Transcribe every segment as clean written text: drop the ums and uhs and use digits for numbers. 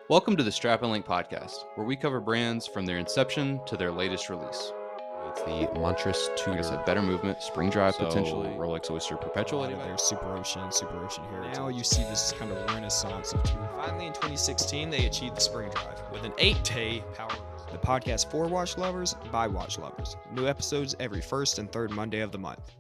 Welcome to the Strap and Link podcast, where we cover brands from their inception to their latest release. It's the Montress Tudor. Like I said, better movement, spring drive So, potentially, Rolex Oyster Perpetual. Their Super Ocean here. Now you see this kind of renaissance of Tudor. Finally, in 2016, they achieved the spring drive with an 8-day power. The podcast for watch lovers by watch lovers. New episodes every first and third Monday of the month.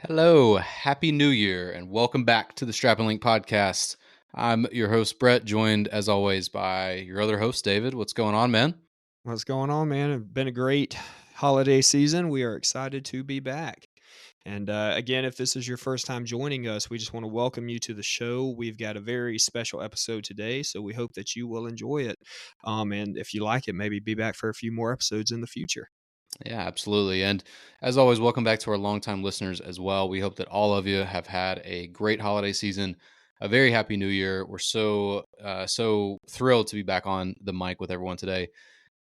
Hello, Happy New Year, and welcome back to the Strap and Link podcast. I'm your host, Brett, joined as always by your other host, David. What's going on, man? What's going on, man? It's been a great holiday season. We are excited to be back. And again, if this is your first time joining us, we just want to welcome you to the show. We've got a very special episode today, so we hope that you will enjoy it. And if you like it, maybe be back for a few more episodes in the future. Yeah, absolutely. And as always, welcome back to our longtime listeners as well. We hope that all of you have had a great holiday season, a very happy new year. We're so thrilled to be back on the mic with everyone today.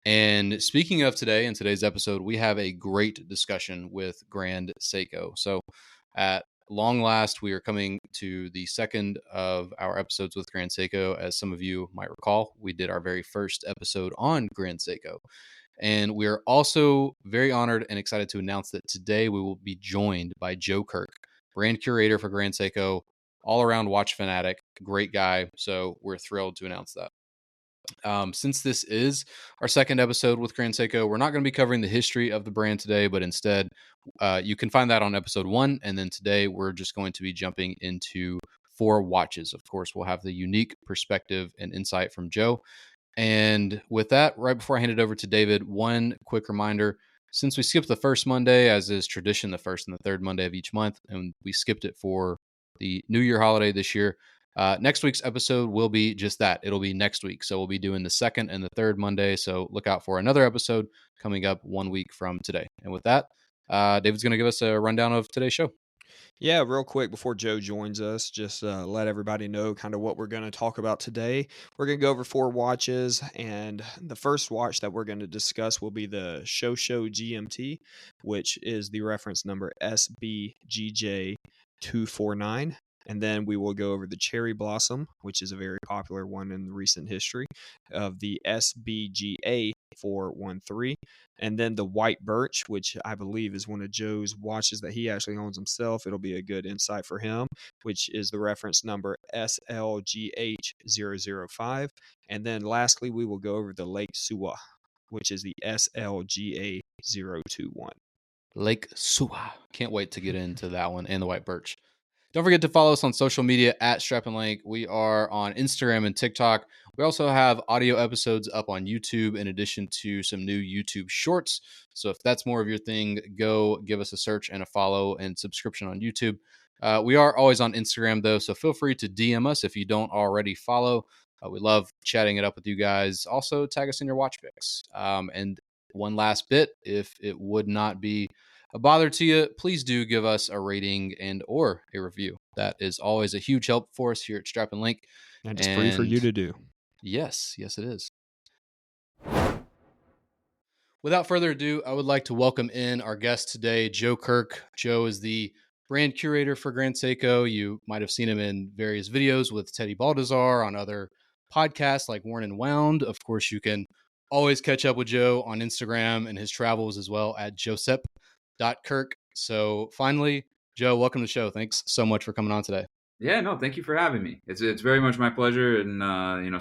And speaking of today, in today's episode, we have a great discussion with Grand Seiko. So at long last, we are coming to the second of our episodes with Grand Seiko. As some of you might recall, we did our very first episode on Grand Seiko. And we are also very honored and excited to announce that today we will be joined by Joe Kirk, Brand Curator for Grand Seiko, all-around watch fanatic, great guy. So we're thrilled to announce that. Since this is our second episode with Grand Seiko, we're not going to be covering the history of the brand today, but instead you can find that on episode 1. And then today we're just going to be jumping into 4 watches. Of course, we'll have the unique perspective and insight from Joe. And with that, right before I hand it over to David, one quick reminder. Since we skipped the first Monday, as is tradition, the first and the third Monday of each month, and we skipped it for the New Year holiday this year, next week's episode will be just that. It'll be next week. So we'll be doing the second and the third Monday. So look out for another episode coming up 1 week from today. And with that, David's going to give us a rundown of today's show. Yeah, real quick before Joe joins us, just let everybody know kind of what we're going to talk about today. We're going to go over 4 watches, and the first watch that we're going to discuss will be the Shosho GMT, which is the reference number SBGJ249. And then we will go over the Cherry Blossom, which is a very popular one in recent history, of the SBGA413. And then the White Birch, which I believe is one of Joe's watches that he actually owns himself. It'll be a good insight for him, which is the reference number SLGH005. And then lastly, we will go over the Lake Suwa, which is the SLGA021. Lake Suwa. Can't wait to get into that one and the White Birch. Don't forget to follow us on social media at Strap and Link. We are on Instagram and TikTok. We also have audio episodes up on YouTube in addition to some new YouTube shorts. So if that's more of your thing, go give us a search and a follow and subscription on YouTube. We are always on Instagram, though, so feel free to DM us if you don't already follow. We love chatting it up with you guys. Also, tag us in your watch picks. And one last bit, if it would not be a bother to you, please do give us a rating and or a review. That is always a huge help for us here at Strap and Link. And it's free for you to do. Yes, it is. Without further ado, I would like to welcome in our guest today, Joe Kirk. Joe is the brand curator for Grand Seiko. You might have seen him in various videos with Teddy Baldassar on other podcasts like Worn and Wound. Of course, you can always catch up with Joe on Instagram and his travels as well at Josep.Kirk. So finally, Joe, welcome to the show. Thanks so much for coming on today. Yeah, no, thank you for having me. It's very much my pleasure. And,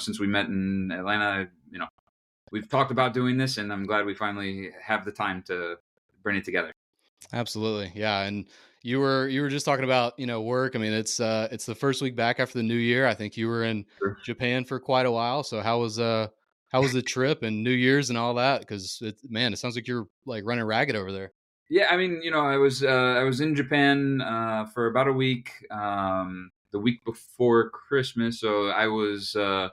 since we met in Atlanta, we've talked about doing this, and I'm glad we finally have the time to bring it together. Absolutely. Yeah. And you were just talking about, work. I mean, it's the first week back after the new year. I think you were in Japan for quite a while. So how was the trip and New Year's and all that? Because it sounds like you're like running ragged over there. Yeah, I mean, I was in Japan for about a week, the week before Christmas. So I was, I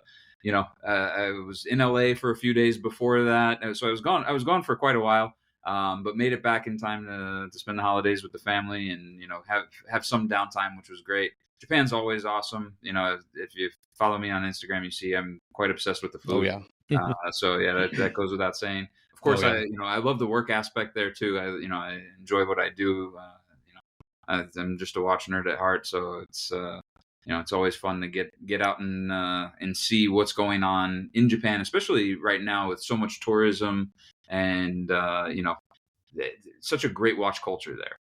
was in LA for a few days before that. So I was gone for quite a while, but made it back in time to spend the holidays with the family and have some downtime, which was great. Japan's always awesome. If you follow me on Instagram, you see I'm quite obsessed with the food. Oh yeah. So yeah, that goes without saying. Of course, I love the work aspect there too. I enjoy what I do. I'm just a watch nerd at heart, so it's it's always fun to get out and see what's going on in Japan, especially right now with so much tourism and such a great watch culture there.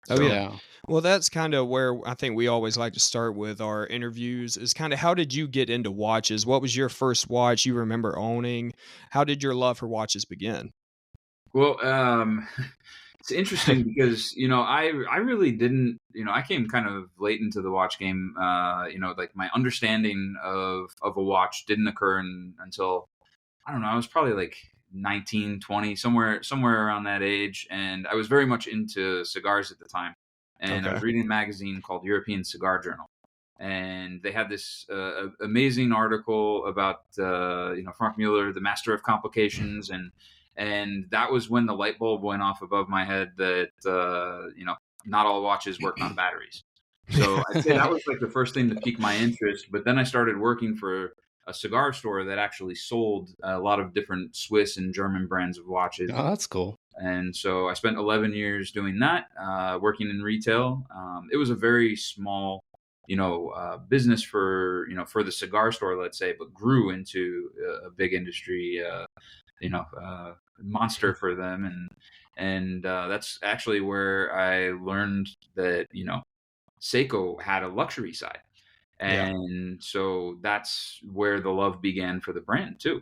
Oh, So, yeah. Well, that's kind of where I think we always like to start with our interviews is kind of how did you get into watches? What was your first watch you remember owning? How did your love for watches begin? well, it's interesting because I really didn't, I came kind of late into the watch game. Like my understanding of a watch didn't occur until, I don't know, I was probably like 19, 20, somewhere around that age, and I was very much into cigars at the time. And I was Okay. reading a magazine called European Cigar Journal, and they had this amazing article about Frank Mueller, the master of complications, and that was when the light bulb went off above my head that not all watches work on batteries. So I'd say that was like the first thing to pique my interest. But then I started working for a cigar store that actually sold a lot of different Swiss and German brands of watches. Oh, that's cool. And so I spent 11 years doing that, working in retail. It was a very small, business for the cigar store, let's say, but grew into a big industry, monster for them. And that's actually where I learned that, Seiko had a luxury side. Yeah. And so that's where the love began for the brand too.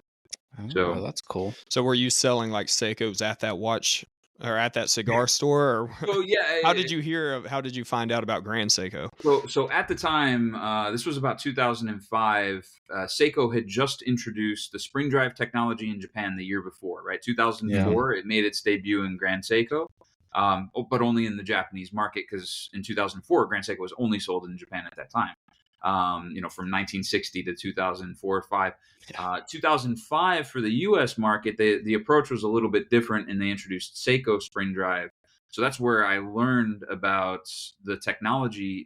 Oh, So that's cool. So were you selling like Seikos at that watch or at that cigar store? Or so yeah, how did you find out about Grand Seiko? So at the time, this was about 2005. Seiko had just introduced the spring drive technology in Japan the year before, right? 2004, it made its debut in Grand Seiko, but only in the Japanese market because in 2004, Grand Seiko was only sold in Japan at that time. From 1960 to 2004 5. 2005 for the U.S. market, the approach was a little bit different, and they introduced Seiko spring drive. So that's where I learned about the technology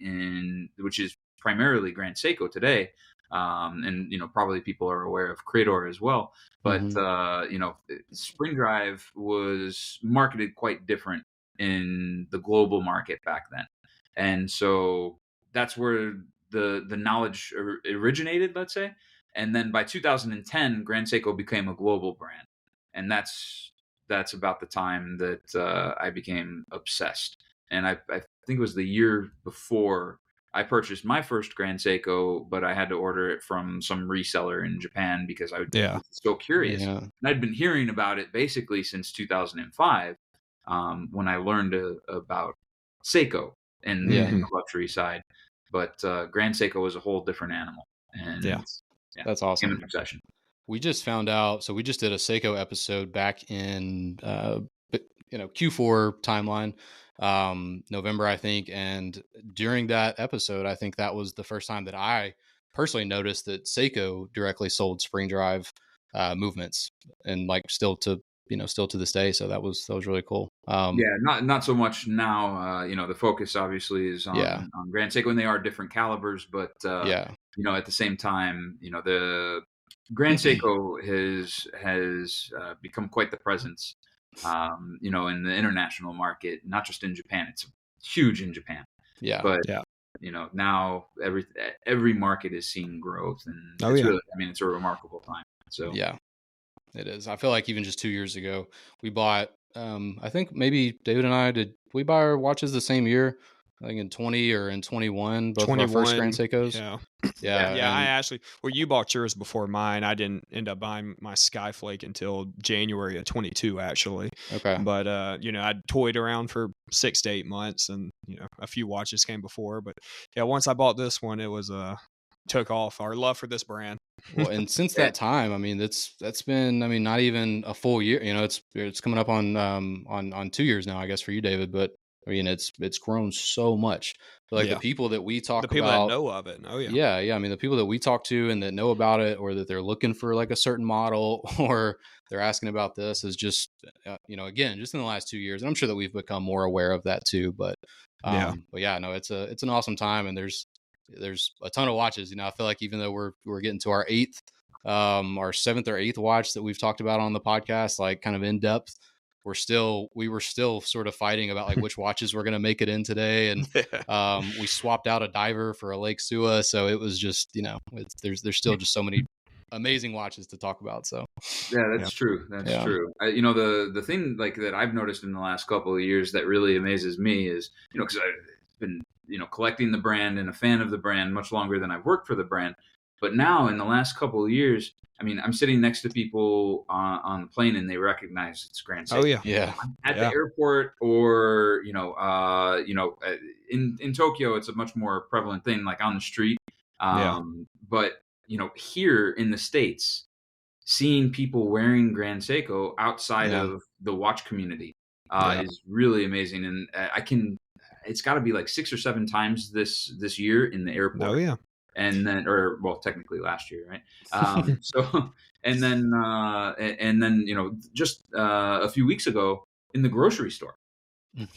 which is primarily Grand Seiko today. And probably people are aware of Creator as well. But spring drive was marketed quite different in the global market back then, and so that's where the knowledge originated, let's say. And then by 2010, Grand Seiko became a global brand, and that's about the time that I became obsessed. And I think it was the year before I purchased my first Grand Seiko, but I had to order it from some reseller in Japan because I Yeah. was so curious. Yeah. And I'd been hearing about it basically since 2005, when I learned about Seiko and the luxury side. But Grand Seiko was a whole different animal. And Yeah. That's awesome. An obsession. We just found out. So we just did a Seiko episode back in, Q4 timeline, November, I think. And during that episode, I think that was the first time that I personally noticed that Seiko directly sold spring drive movements, and like still to this day. So that was really cool. Not so much now. The focus obviously is on Grand Seiko, and they are different calibers, but at the same time, the Grand Seiko has become quite the presence, in the international market, not just in Japan. It's huge in Japan. Yeah. But now every market is seeing growth, and it's a remarkable time. So yeah, it is. I feel like even just 2 years ago, we bought. I think maybe David and I did. We buy our watches the same year. I think in 20 or in 21, both of our first Grand Seikos. Yeah. I actually, you bought yours before mine. I didn't end up buying my Skyflake until January of 22, actually. Okay. But, I toyed around for 6 to 8 months, and, a few watches came before. But, once I bought this one, it was took off. Our love for this brand. Well, and since that time, I mean, that's been, not even a full year. It's coming up on 2 years now, I guess, for you, David. But I mean, it's grown so much. Like the people that we talk about, the people that know of it. Oh yeah. Yeah. I mean, the people that we talk to and that know about it, or that they're looking for like a certain model, or they're asking about this, is just, again, just in the last 2 years. And I'm sure that we've become more aware of that too. But it's an awesome time, and there's a ton of watches. I feel like even though we're getting to our our 7th or 8th watch that we've talked about on the podcast, like kind of in depth, we were still sort of fighting about like which watches were going to make it in today. And we swapped out a diver for a Lake Suwa. So it was just, there's still just so many amazing watches to talk about. So yeah, that's true. That's true. The thing like that I've noticed in the last couple of years that really amazes me is, because I've been, collecting the brand and a fan of the brand much longer than I've worked for the brand. But now in the last couple of years, I mean, I'm sitting next to people on the plane and they recognize it's Grand Seiko. Oh yeah. yeah, At the airport, or in Tokyo, it's a much more prevalent thing, like on the street. But here in the States, seeing people wearing Grand Seiko outside of the watch community is really amazing, and it's got to be like 6 or 7 times this year in the airport. Oh yeah. And then, technically last year, right? And then, just a few weeks ago in the grocery store,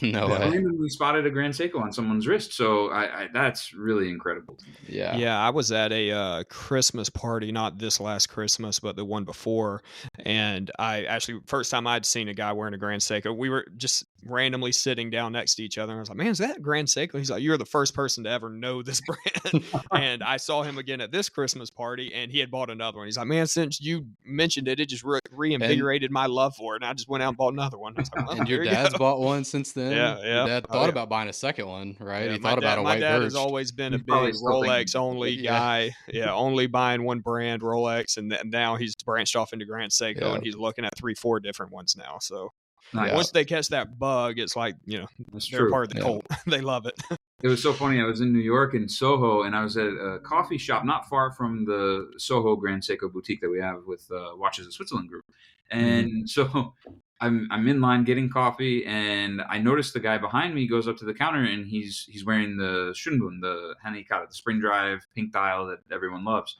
no way. randomly spotted a Grand Seiko on someone's wrist. So that's really incredible. Yeah, I was at a Christmas party, not this last Christmas, but the one before. And I actually, first time I'd seen a guy wearing a Grand Seiko, we were just randomly sitting down next to each other. And I was like, man, is that Grand Seiko? He's like, you're the first person to ever know this brand. And I saw him again at this Christmas party, and he had bought another one. He's like, man, since you mentioned it, it just reinvigorated my love for it. And I just went out and bought another one. I was like, well, and your dad's bought one since then? Yeah. Your dad thought about buying a second one, right? Yeah, he thought about a white Birch. My dad has always been a big Rolex only guy. Yeah, only buying one brand, Rolex, and now he's branched off into Grand Seiko, and he's looking at 3-4 different ones now. So once they catch that bug, it's like, they're part of the cult. They love it. It was so funny. I was in New York in Soho, and I was at a coffee shop not far from the Soho Grand Seiko boutique that we have with Watches of Switzerland Group. And so I'm in line getting coffee, and I noticed the guy behind me goes up to the counter, and he's wearing the Shunbun, the Hanikata, the spring drive pink dial that everyone loves.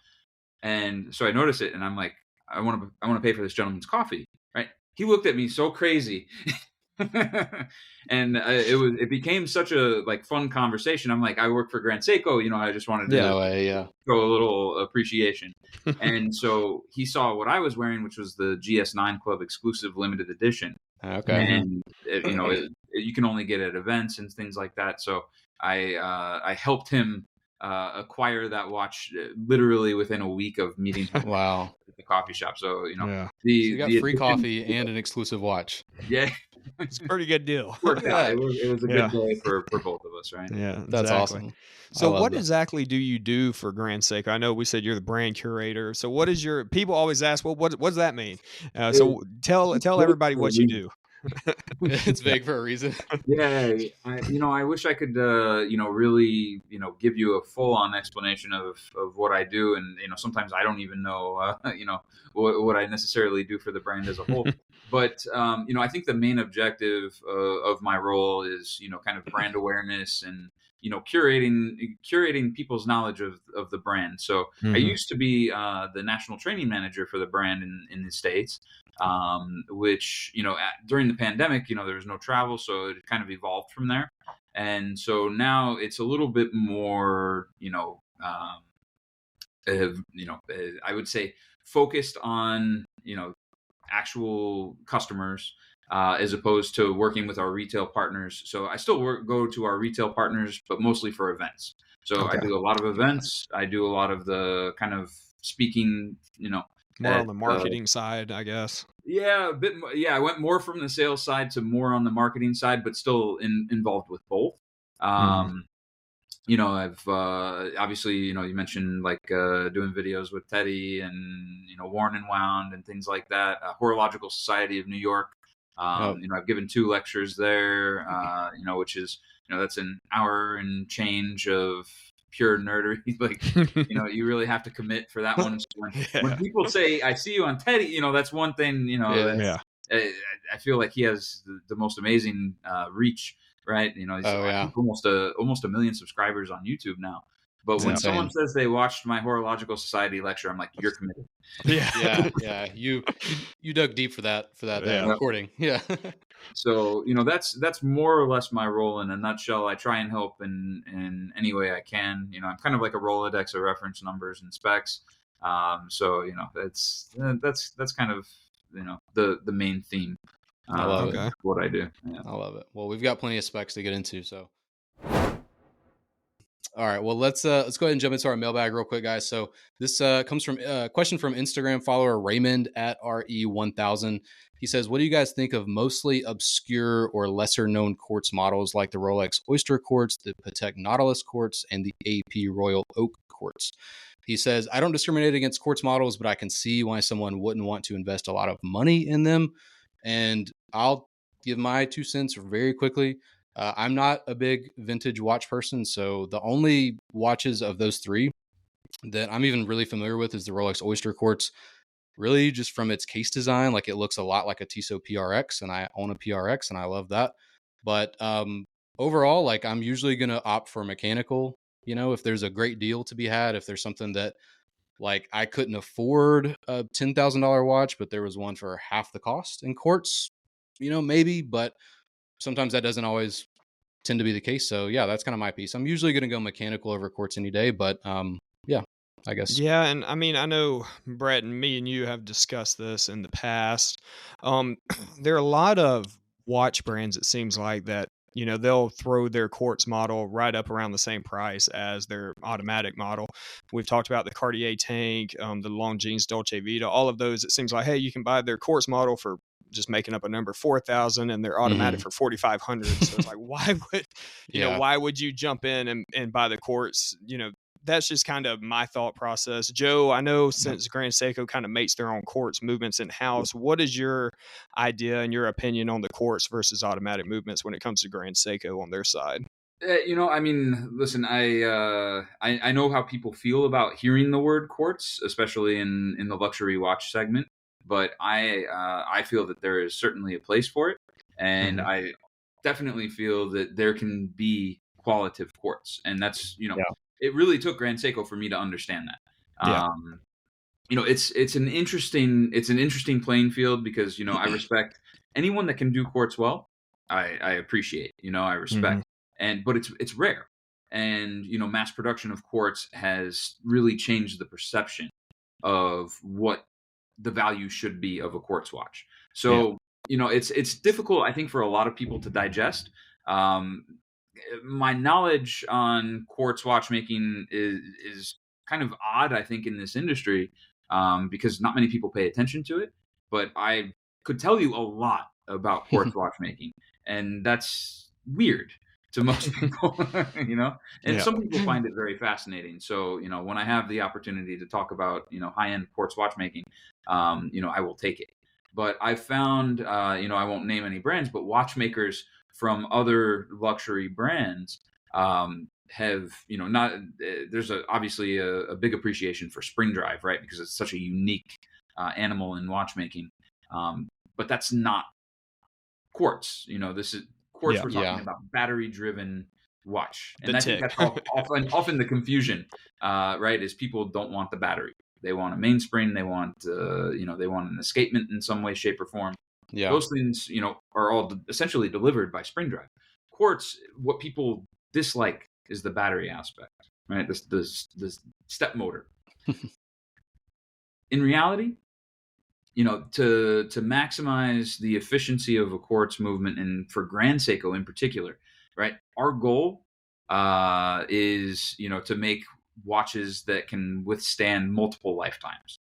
And so I notice it, and I'm like, I want to pay for this gentleman's coffee, right? He looked at me so crazy. And it became such a fun conversation. I'm like, I work for Grand Seiko, I just wanted to show a little appreciation. And so he saw what I was wearing, which was the GS9 Club exclusive limited edition. Okay. And you can only get at events and things like that. So I helped him acquire that watch literally within a week of meeting him. Wow. At the coffee shop. So so you got free coffee and an exclusive watch. Yeah. It's a pretty good deal. It was a good day for both of us, right? Yeah, that's awesome. So what exactly do you do for Grand Seiko? I know we said you're the brand curator. So what is people always ask, well, what does that mean? So tell everybody what you do. It's vague for a reason. Yeah, I wish I could, really, give you a full-on explanation of what I do, and sometimes I don't even know, what I necessarily do for the brand as a whole. But I think the main objective of my role is, kind of brand awareness and curating people's knowledge of the brand. So I used to be the national training manager for the brand in the States. Which, during the pandemic, there was no travel, so it kind of evolved from there. And so now it's a little bit more, I would say focused on, actual customers, as opposed to working with our retail partners. So I still go to our retail partners, but mostly for events. So I do a lot of events. I do a lot of the kind of speaking, more on the marketing side, I guess. Yeah, a bit more. Yeah, I went more from the sales side to more on the marketing side, but still involved with both. I've obviously, you mentioned doing videos with Teddy and, Worn and Wound and things like that. Horological Society of New York. I've given 2 lectures there, which is, that's an hour and change of pure nerdery. You really have to commit for that one. When people say, I see you on Teddy, that's one thing, I feel like he has the most amazing reach, right? He's almost a million subscribers on YouTube now. But when someone says they watched my Horological Society lecture, I'm like, you're committed. Yeah. You dug deep for that recording. Yeah. So, that's more or less my role in a nutshell. I try and help in any way I can. I'm kind of like a Rolodex of reference numbers and specs. So, that's kind of, the main theme. I love it. Okay. What I do. Yeah. I love it. Well, we've got plenty of specs to get into, so. All right. Well, let's go ahead and jump into our mailbag real quick, guys. So this comes from a question from Instagram follower Raymond at RE1000. He says, "What do you guys think of mostly obscure or lesser known quartz models like the Rolex Oyster Quartz, the Patek Nautilus Quartz, and the AP Royal Oak Quartz?" He says, "I don't discriminate against quartz models, but I can see why someone wouldn't want to invest a lot of money in them." And I'll give my 2 cents very quickly. I'm not a big vintage watch person, so the only watches of those three that I'm even really familiar with is the Rolex Oyster Quartz. Really, just from its case design, like it looks a lot like a Tissot PRX, and I own a PRX, and I love that. But overall, like I'm usually gonna opt for mechanical. You know, if there's a great deal to be had, if there's something that like I couldn't afford a $10,000 watch, but there was one for half the cost in quartz, you know, maybe, but sometimes that doesn't always tend to be the case. So yeah, that's kind of my piece. I'm usually going to go mechanical over quartz any day, but yeah, I guess. Yeah, and I mean, I know Brett and me and you have discussed this in the past. Um, there are a lot of watch brands, it seems like, that they'll throw their quartz model right up around the same price as their automatic model. We've talked about the Cartier Tank, the Longines Dolce Vita, all of those. It seems like, hey, you can buy their quartz model for just making up a number 4,000 and their automatic for 4,500. So it's like, why would Yeah. why would you jump in and buy the quartz? That's just kind of my thought process. Joe, I know since Grand Seiko kind of makes their own quartz movements in house, what is your idea and your opinion on the quartz versus automatic movements when it comes to Grand Seiko on their side? I mean, listen, I know how people feel about hearing the word quartz, especially in the luxury watch segment. But I feel that there is certainly a place for it, and I definitely feel that there can be qualitative quartz, and that's it really took Grand Seiko for me to understand that. Yeah. It's an interesting playing field because I respect anyone that can do quartz well. I appreciate, I respect, but it's rare, and mass production of quartz has really changed the perception of what the value should be of a quartz watch. So it's difficult, I think, for a lot of people to digest. My knowledge on quartz watchmaking is kind of odd, I think, in this industry, because not many people pay attention to it. But I could tell you a lot about quartz watchmaking, and that's weird to most people, And some people find it very fascinating. So, when I have the opportunity to talk about, high-end quartz watchmaking, I will take it. But I found, I won't name any brands, but watchmakers from other luxury brands have, not there's obviously a big appreciation for spring drive, right? Because it's such a unique animal in watchmaking. But that's not quartz. This is quartz. We're talking about battery driven watch, and I think that's often the confusion, right? Is people don't want the battery. They want a mainspring. They want, they want an escapement in some way, shape, or form. Yeah. Those things, are all essentially delivered by spring drive. Quartz, what people dislike is the battery aspect, right? This step motor. In reality, to maximize the efficiency of a quartz movement, and for Grand Seiko in particular, right? Our goal is, to make watches that can withstand multiple lifetimes,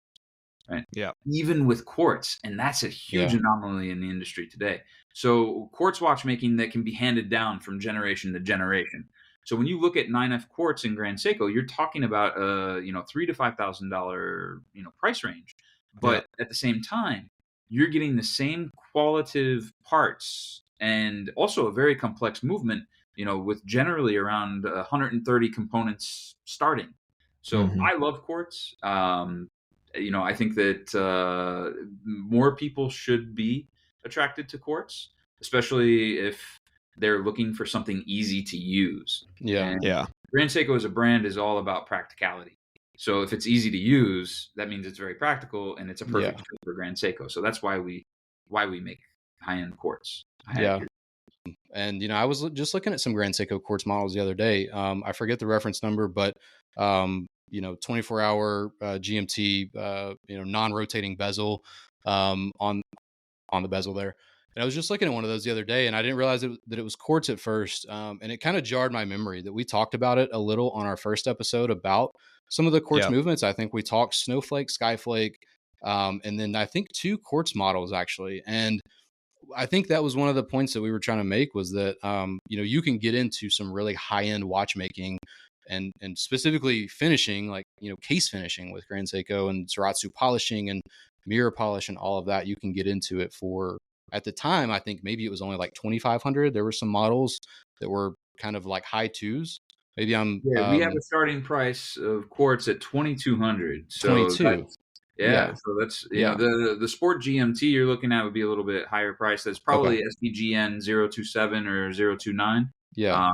right? Yeah. Even with quartz, and that's a huge anomaly in the industry today. So quartz watchmaking that can be handed down from generation to generation. So when you look at 9F quartz in Grand Seiko, you're talking about $3,000 to $5,000 price range. But at the same time, you're getting the same qualitative parts and also a very complex movement, with generally around 130 components starting. So I love quartz. I think that more people should be attracted to quartz, especially if they're looking for something easy to use. And Grand Seiko as a brand is all about practicality. So if it's easy to use, that means it's very practical, and it's a perfect fit for Grand Seiko. So that's why we make high-end quartz. And I was just looking at some Grand Seiko quartz models the other day. I forget the reference number, but 24-hour GMT, non-rotating bezel on the bezel there. And I was just looking at one of those the other day, and I didn't realize that it was quartz at first. And it kind of jarred my memory that we talked about it a little on our first episode about some of the quartz Yeah. movements. I think we talked snowflake, skyflake, and then I think 2 quartz models actually. And I think that was one of the points that we were trying to make was that, you can get into some really high end watchmaking and specifically finishing, like, case finishing with Grand Seiko and Zaratsu polishing and mirror polish and all of that. You can get into it for, at the time, I think maybe it was only like 2,500. There were some models that were kind of like high twos. Maybe I'm Yeah, we have a starting price of quartz at 2,200. So 22. yeah, so that's Yeah. the Sport GMT you're looking at would be a little bit higher price. That's probably SBGN 027 or 029. Yeah.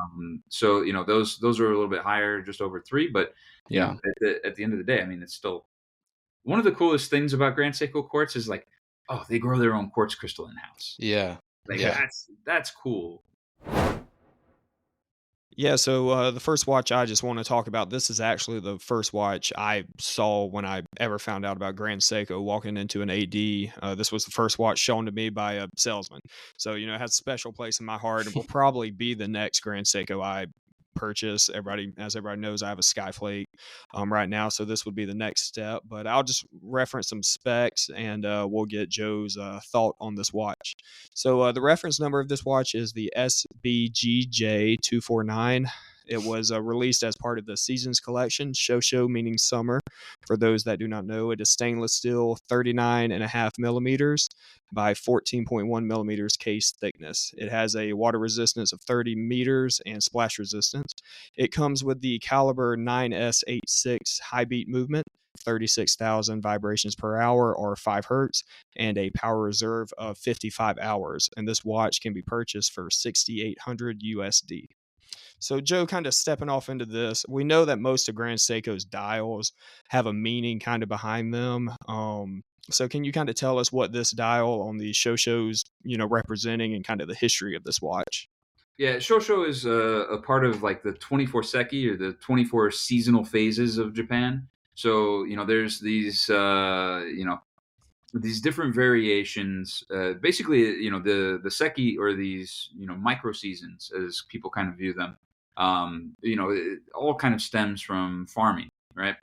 So those are a little bit higher, just over 3. But Yeah. at the end of the day, I mean, it's still one of the coolest things about Grand Seiko quartz is like, oh, they grow their own quartz crystal in house. Yeah. Like Yeah. that's cool. Yeah, so the first watch I just want to talk about, this is actually the first watch I saw when I ever found out about Grand Seiko walking into an AD. This was the first watch shown to me by a salesman. So, it has a special place in my heart and will probably be the next Grand Seiko I purchase. As everybody knows, I have a Skyflake right now, so this would be the next step. But I'll just reference some specs and we'll get Joe's thought on this watch. So the reference number of this watch is the SBGJ249. It was released as part of the Seasons collection, Shosho meaning summer. For those that do not know, it is stainless steel, 39.5 millimeters by 14.1 millimeters case thickness. It has a water resistance of 30 meters and splash resistance. It comes with the caliber 9S86 high beat movement, 36,000 vibrations per hour or 5 hertz, and a power reserve of 55 hours. And this watch can be purchased for $6,800 USD. So, Joe, kind of stepping off into this, we know that most of Grand Seiko's dials have a meaning kind of behind them. So can you kind of tell us what this dial on the Shosho's, representing and kind of the history of this watch? Yeah, Shosho is a part of like the 24 Seki or the 24 seasonal phases of Japan. So, there's these, these different variations. Basically, the Seki or these, micro seasons as people kind of view them. It all kind of stems from farming, right?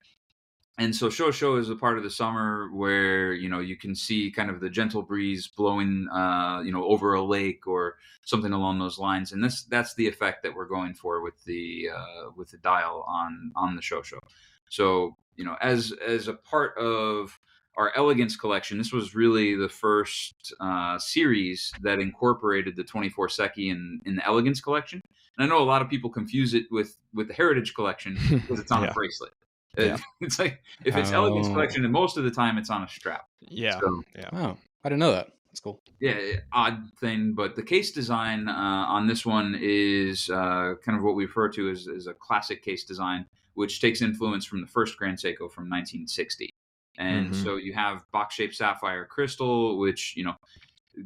And so Shosho is a part of the summer where, you can see kind of the gentle breeze blowing, over a lake or something along those lines. And that's the effect that we're going for with the dial on the Shosho. So, as a part of our Elegance collection, this was really the first series that incorporated the 24 Seki in the Elegance collection. And I know a lot of people confuse it with the Heritage collection because it's on a bracelet. Yeah. It's like if it's Elegance collection, and most of the time it's on a strap. Yeah. So, yeah. Oh, I didn't know that. That's cool. Yeah, odd thing, but the case design on this one is kind of what we refer to as a classic case design, which takes influence from the first Grand Seiko from 1960. And so you have box-shaped sapphire crystal, which,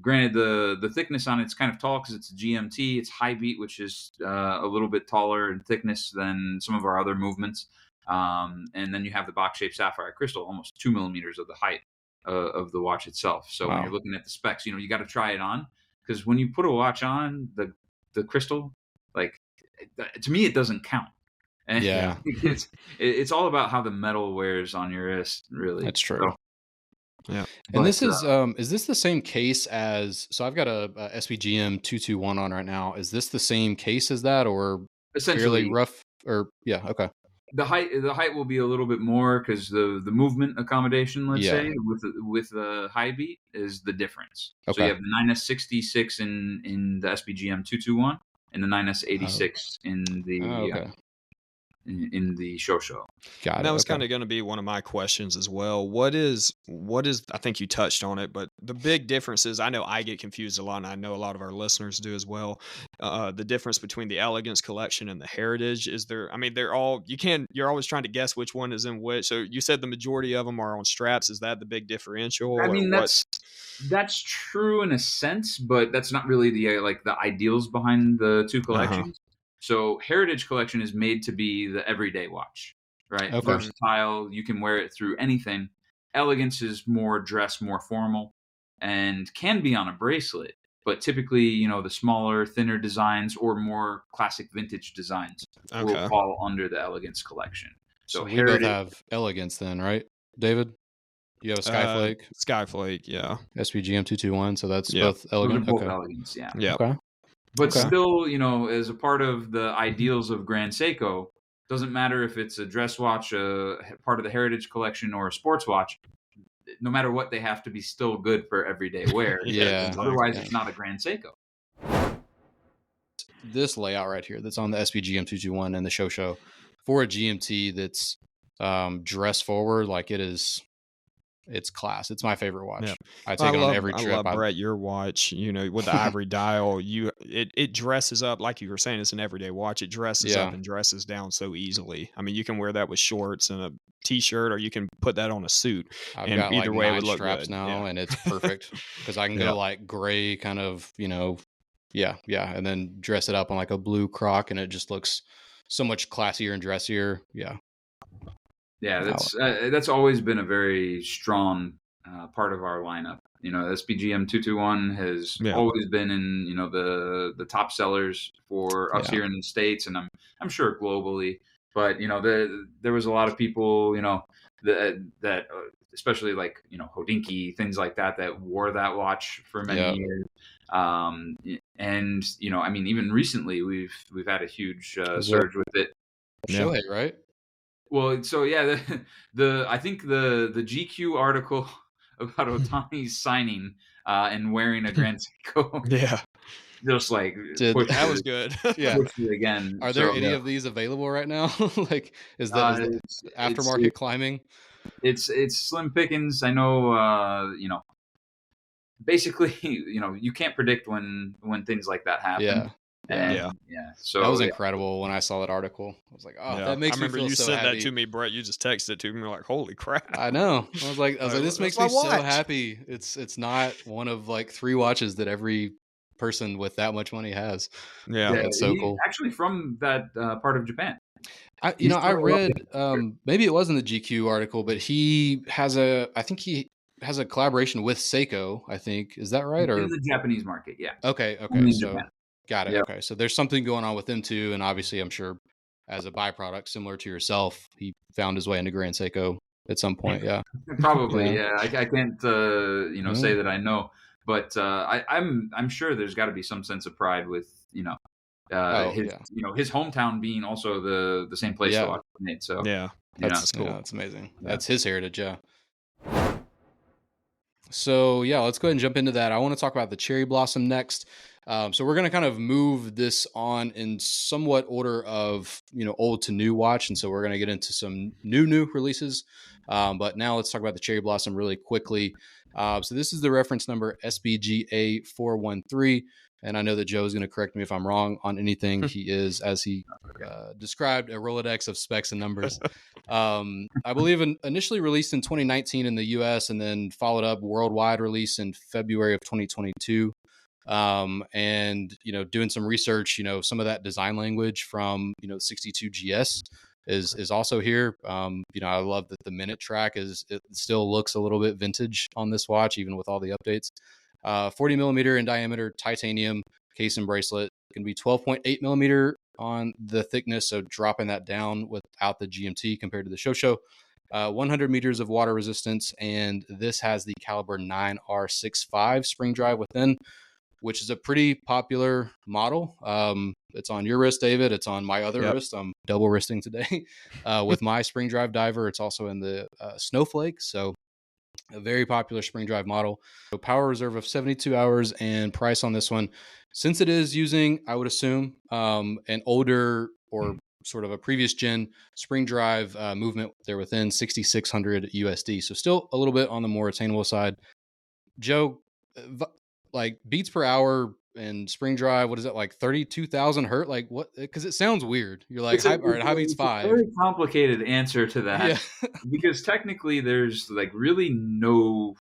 granted the thickness on it's kind of tall because it's a GMT. It's high beat, which is a little bit taller in thickness than some of our other movements. And then you have the box-shaped sapphire crystal, almost 2 millimeters of the height of the watch itself. So when you're looking at the specs, you got to try it on, because when you put a watch on, the crystal, like, to me, it doesn't count. And Yeah. it's all about how the metal wears on your wrist, really. That's true. Yeah. And this is this the same case as, so I've got a SBGM 221 on right now. Is this the same case as that, or Essentially fairly rough, or yeah, okay. The height will be a little bit more because the movement accommodation, let's say, with the high beat is the difference. Okay. So you have the 9S66 in the SBGM 221 and the 9S86 in the in the Shosho. Got it. That was kind of going to be one of my questions as well. What is? I think you touched on it, but the big difference is, I know I get confused a lot, and I know a lot of our listeners do as well. The difference between the Elegance collection and the Heritage is there. I mean, they're all you're always trying to guess which one is in which. So you said the majority of them are on straps. Is that the big differential? I mean, that's true in a sense, but that's not really the ideals behind the two collections. So Heritage collection is made to be the everyday watch, right? Okay. Versatile. You can wear it through anything. Elegance is more dress, more formal, and can be on a bracelet. but typically, the smaller, thinner designs or more classic vintage designs will fall under the Elegance collection. So we both have Elegance then, right, David? You have a Skyflake? Skyflake, yeah. SPGM 221, so that's both Elegant? Those are both Elegance, yeah. Yeah. Okay. But still, as a part of the ideals of Grand Seiko, doesn't matter if it's a dress watch, part of the Heritage Collection, or a sports watch, no matter what, they have to be still good for everyday wear. Otherwise, it's not a Grand Seiko. This layout right here that's on the SPGM 221 and the Shosho for a GMT that's dress forward, like it's class. It's my favorite watch. Yeah. I take it on every trip. I love, Brett, your watch, with the ivory dial, it dresses up, like you were saying, it's an everyday watch. It dresses up and dresses down so easily. I mean, you can wear that with shorts and a t-shirt, or you can put that on a suit. I've got either way, it would look straps good. Now, and it's perfect because I can go like gray kind of, and then dress it up on like a blue croc, and it just looks so much classier and dressier. Yeah, that's always been a very strong part of our lineup. SPGM 221 has always been in the top sellers for us here in the States, and I'm sure globally. But there was a lot of people that especially like Hodinkee, things like that wore that watch for many years. And I mean, even recently we've had a huge surge with it. Shohei, right? Well, so I think the GQ article about Otani's signing and wearing a Grand Seiko, just like that was good. Again, are there any of these available right now? Like, is that aftermarket climbing? It's slim pickings. I know. Basically, you can't predict when things like that happen. So that was incredible when I saw that article. I was like, that makes me feel so happy. I remember you sent that to me, Brett. You just texted it to me. Like, holy crap. I know. I was like, this makes me so happy. It's not one of like 3 watches that every person with that much money has. Yeah, it's so cool. Actually, from that part of Japan. I read maybe it wasn't the GQ article, but he has a collaboration with Seiko, I think. Is that right? Or in the Japanese market, yeah. Okay. So got it. Yep. Okay. So there's something going on with them too. And obviously I'm sure as a byproduct, similar to yourself, he found his way into Grand Seiko at some point. Yeah. Probably. Yeah. I can't, say that I know, but I'm sure there's got to be some sense of pride with, his hometown being also the same place to watch it. So that's cool. That's amazing. Yeah. That's his heritage. Yeah. So let's go ahead and jump into that. I want to talk about the Cherry Blossom next. So we're going to kind of move this on in somewhat order of, old to new watch. And so we're going to get into some new releases. But now let's talk about the Cherry Blossom really quickly. So this is the reference number SBGA 413. And I know that Joe is going to correct me if I'm wrong on anything. He is, as he described, a Rolodex of specs and numbers. I believe initially released in 2019 in the US and then followed up worldwide release in February of 2022. And, doing some research, some of that design language from, the 62 GS is also here. I love that the minute track it still looks a little bit vintage on this watch, even with all the updates. 40 millimeter in diameter titanium case and bracelet. It can be 12.8 millimeter on the thickness, so dropping that down without the GMT compared to the Shosho. 100 meters of water resistance, and this has the caliber 9R65 spring drive within, which is a pretty popular model. It's on your wrist, David. It's on my other wrist. I'm double wristing today with my spring drive diver. It's also in the Snowflake, so a very popular spring drive model. So power reserve of 72 hours, and price on this one, since it is using, I would assume, an older or sort of a previous gen spring drive movement, they're within 6,600 USD. So still a little bit on the more attainable side. Joe, like beats per hour and spring drive, what is it, like 32,000 hertz? Like what? Because it sounds weird. You're like, all right, high beats 5. Very complicated answer to that. Because technically there's like really no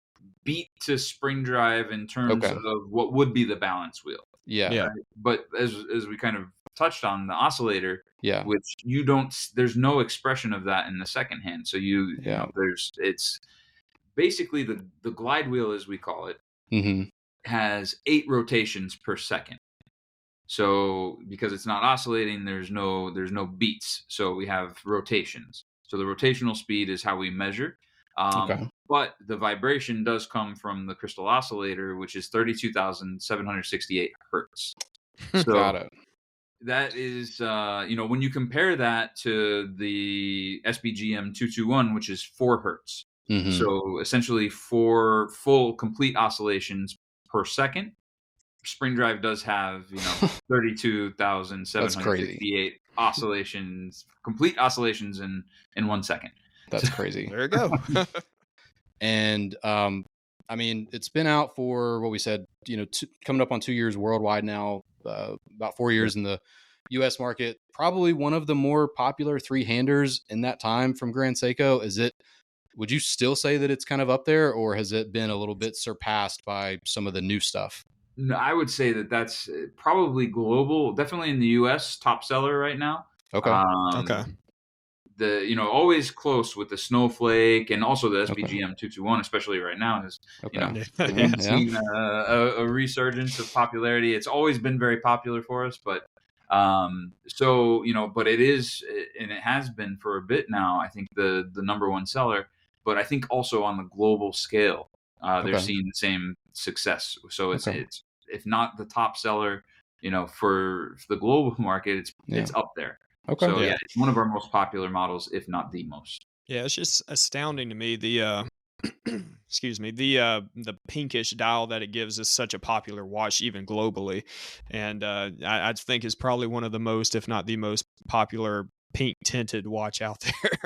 beat to spring drive in terms of what would be the balance wheel. Right? But as we kind of touched on, the oscillator, which there's no expression of that in the second hand. So it's basically the glide wheel, as we call it. Mm-hmm. has 8 rotations per second. So because it's not oscillating, there's no beats. So we have rotations. So the rotational speed is how we measure. Okay. But the vibration does come from the crystal oscillator, which is 32,768 hertz. So Got it. that is, when you compare that to the SBGM 221, which is 4 hertz. Mhm. So essentially 4 full complete oscillations per second. Spring Drive does have, That's 32,768 oscillations, complete oscillations in 1 second. That's crazy. There you go. And I mean, it's been out for what we said, coming up on 2 years worldwide now, about 4 years in the U.S. market. Probably one of the more popular three-handers in that time from Grand Seiko. Would you still say that it's kind of up there, or has it been a little bit surpassed by some of the new stuff? No, I would say that that's probably global, definitely in the U.S. top seller right now. Okay. Okay. Always close with the Snowflake and also the Okay. SBGM 221, especially right now, is Okay. we've Yeah. seen a resurgence of popularity. It's always been very popular for us, but but it is, and it has been for a bit now, I think the number one seller. But I think also on the global scale, they're Okay. seeing the same success. So it's Okay. if not the top seller, for the global market, it's Yeah. up there. Okay. So Yeah. it's one of our most popular models, if not the most. Yeah, it's just astounding to me the excuse me, the pinkish dial that it gives is such a popular watch even globally, and I think is probably one of the most, if not the most popular pink tinted watch out there.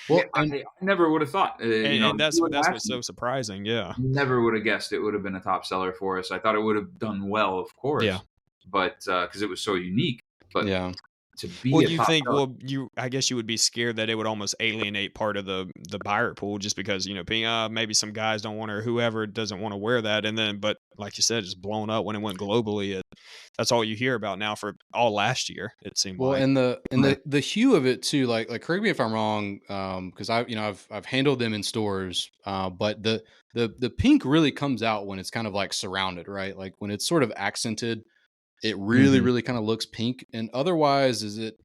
Well, Yeah, I never would have thought. And If that's you would've that's asked what's me, so surprising. Yeah. never would have guessed it would have been a top seller for us. I thought it would have done well, of course. Yeah. But because it was so unique. But yeah. to be Well, a you top think, seller, I guess you would be scared that it would almost alienate part of the buyer pool just because, being, maybe some guys don't want to, or whoever doesn't want to wear that. And then, but like you said, it's blown up when it went globally. That's all you hear about now for all last year, it seemed Well, like. and the Right. the hue of it too, like correct me if I'm wrong, because I've handled them in stores, but the pink really comes out when it's kind of like surrounded, right? Like when it's sort of accented, it really Mhm. really kind of looks pink. And otherwise, is it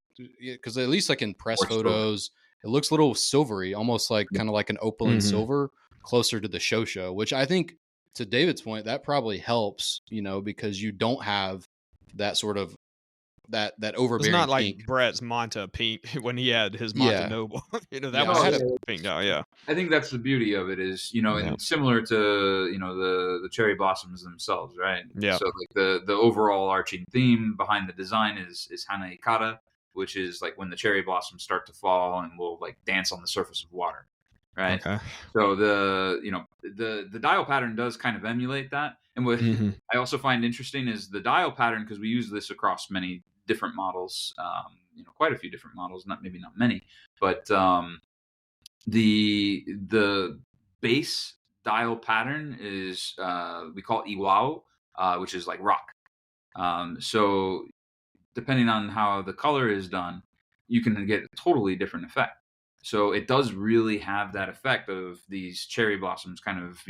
because at least like in press Or silver. photos, it looks a little silvery, almost like kind of like an opaline Mhm. silver, closer to the Shosho, which I think to David's point that probably helps, because you don't have that sort of that It's overbearing not like pink. Brett's Monta pink when he had his Monta Yeah. Noble. That Yeah, was I had just a pink dial. Yeah. I think that's the beauty of it is, Yeah. and similar to, the cherry blossoms themselves, right? Yeah. So like the overall arching theme behind the design is Hana Ikata, which is like when the cherry blossoms start to fall and will like dance on the surface of water, right? Okay. So the dial pattern does kind of emulate that. And what Mhm. I also find interesting is the dial pattern, because we use this across many different models, quite a few different models, not many, but the base dial pattern is we call Iwao, which is like rock. So depending on how the color is done, you can get a totally different effect. So it does really have that effect of these cherry blossoms kind of,